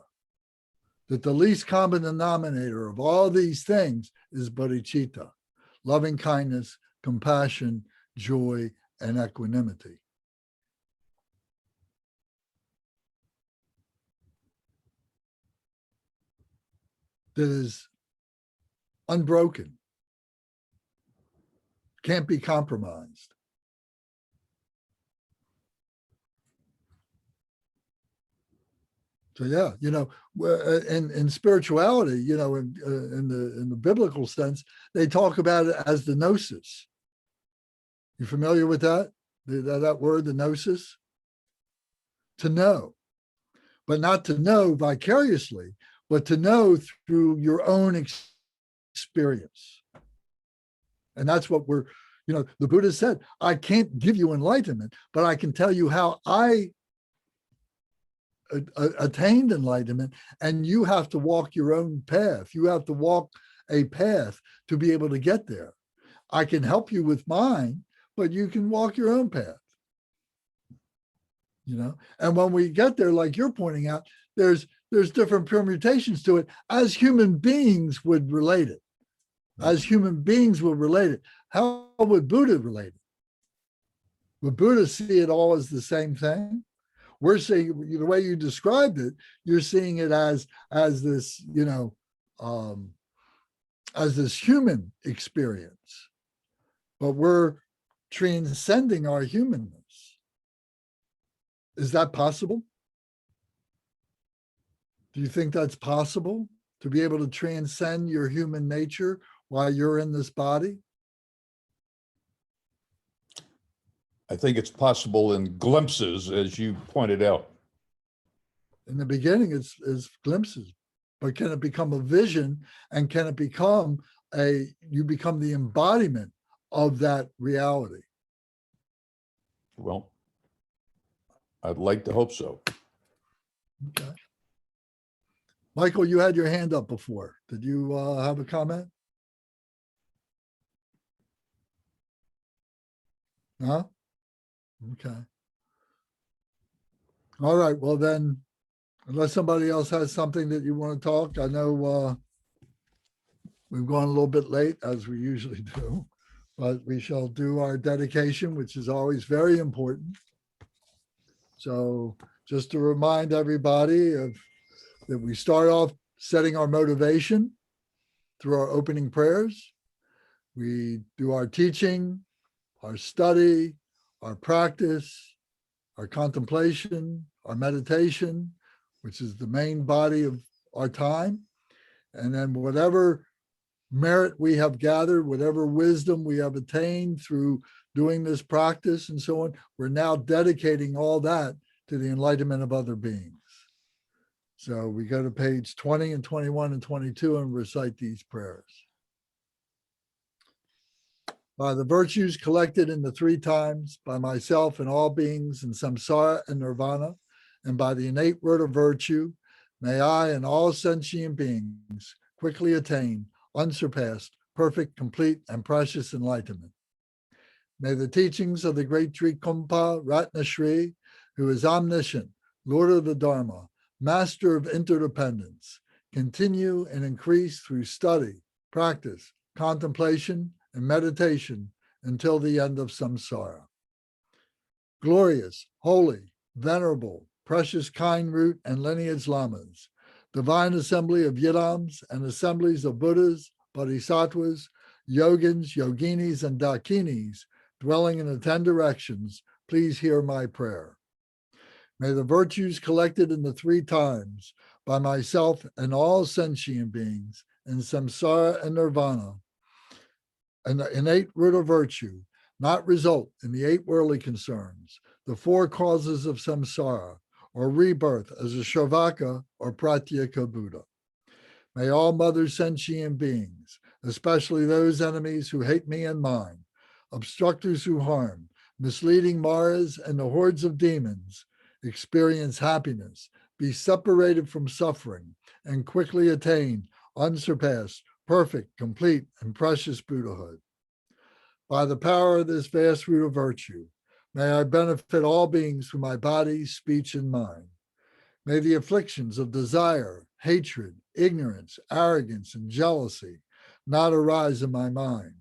S1: That the least common denominator of all these things is bodhicitta, loving kindness, compassion, joy, and equanimity. That is unbroken, can't be compromised. So yeah, in spirituality, in the biblical sense, they talk about it as the gnosis. You familiar with that? That word, the gnosis? To know, but not to know vicariously, but to know through your own experience. And that's what the Buddha said, I can't give you enlightenment, but I can tell you how I attained enlightenment, and you have to walk your own path. You have to walk a path to be able to get there. I can help you with mine, but you can walk your own path. And when we get there, like you're pointing out, there's different permutations to it as human beings would relate it. As human beings would relate it. How would Buddha relate it? Would Buddha see it all as the same thing? We're seeing the way you described it, you're seeing it as this, as this human experience, but we're transcending our humanness. Is that possible? Do you think that's possible, to be able to transcend your human nature while you're in this body?
S4: I think it's possible in glimpses, as you pointed out.
S1: In the beginning, it's glimpses, but can it become a vision, and can it become you become the embodiment of that reality?
S4: Well, I'd like to hope so.
S1: Okay. Michael, you had your hand up before. Did you have a comment? No? Okay. All right. Well, then, unless somebody else has something that you want to talk, I know we've gone a little bit late, as we usually do, but we shall do our dedication, which is always very important. So just to remind everybody that we start off setting our motivation through our opening prayers. We do our teaching, our study, our practice, our contemplation, our meditation, which is the main body of our time. And then whatever merit we have gathered, whatever wisdom we have attained through doing this practice and so on, we're now dedicating all that to the enlightenment of other beings. So we go to page 20 and 21 and 22 and recite these prayers. By the virtues collected in the 3 times, by myself and all beings in samsara and nirvana, and by the innate word of virtue, may I and all sentient beings quickly attain unsurpassed, perfect, complete, and precious enlightenment. May the teachings of the great Trikumpa Ratnashri, who is omniscient, Lord of the Dharma, master of interdependence, continue and increase through study, practice, contemplation, and meditation until the end of samsara. Glorious, holy, venerable, precious kind root and lineage lamas, divine assembly of yidams and assemblies of Buddhas, Bodhisattvas, yogins, yoginis, and dakinis dwelling in the 10 directions, please hear my prayer. May the virtues collected in the 3 times by myself and all sentient beings in samsara and nirvana, and the innate root of virtue, not result in the 8 worldly concerns, the 4 causes of samsara, or rebirth as a Shravaka or Pratyeka Buddha. May all mother sentient beings, especially those enemies who hate me and mine, obstructors who harm, misleading Maras, and the hordes of demons, experience happiness, be separated from suffering, and quickly attain unsurpassed, perfect, complete, and precious Buddhahood. By the power of this vast root of virtue, may I benefit all beings through my body, speech, and mind. May the afflictions of desire, hatred, ignorance, arrogance, and jealousy not arise in my mind.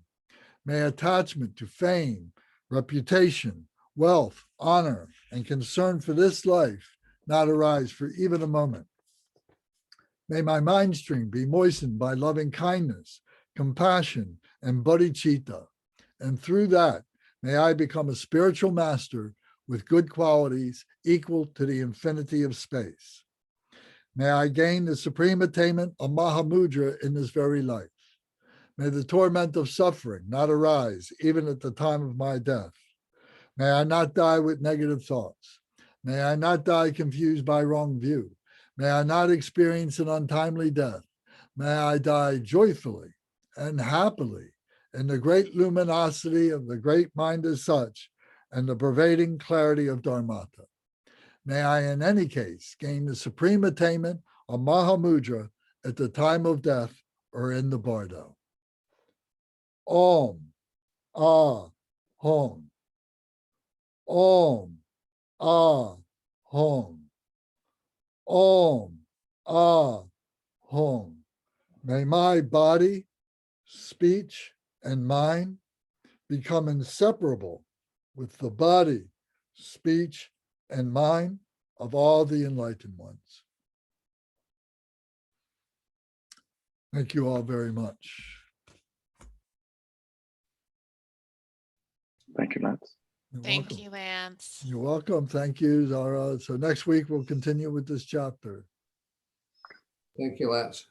S1: May attachment to fame, reputation, wealth, honor, and concern for this life not arise for even a moment. May my mind stream be moistened by loving kindness, compassion, and bodhicitta, and through that, may I become a spiritual master with good qualities equal to the infinity of space. May I gain the supreme attainment of Mahamudra in this very life. May the torment of suffering not arise even at the time of my death. May I not die with negative thoughts. May I not die confused by wrong view. May I not experience an untimely death. May I die joyfully and happily in the great luminosity of the great mind as such and the pervading clarity of Dharmata. May I in any case gain the supreme attainment of Mahamudra at the time of death or in the bardo. Om, Ah, Hom. Om, Ah, Hom. Om, Ah, Hom. May my body, speech, and mind become inseparable with the body, speech, and mind of all the enlightened ones. Thank you all very much.
S6: Thank you, Lance.
S1: You're
S8: Thank
S1: welcome.
S8: you, Lance.
S1: You're welcome. Thank you, Zara. So next week we'll continue with this chapter.
S7: Thank you, Lance.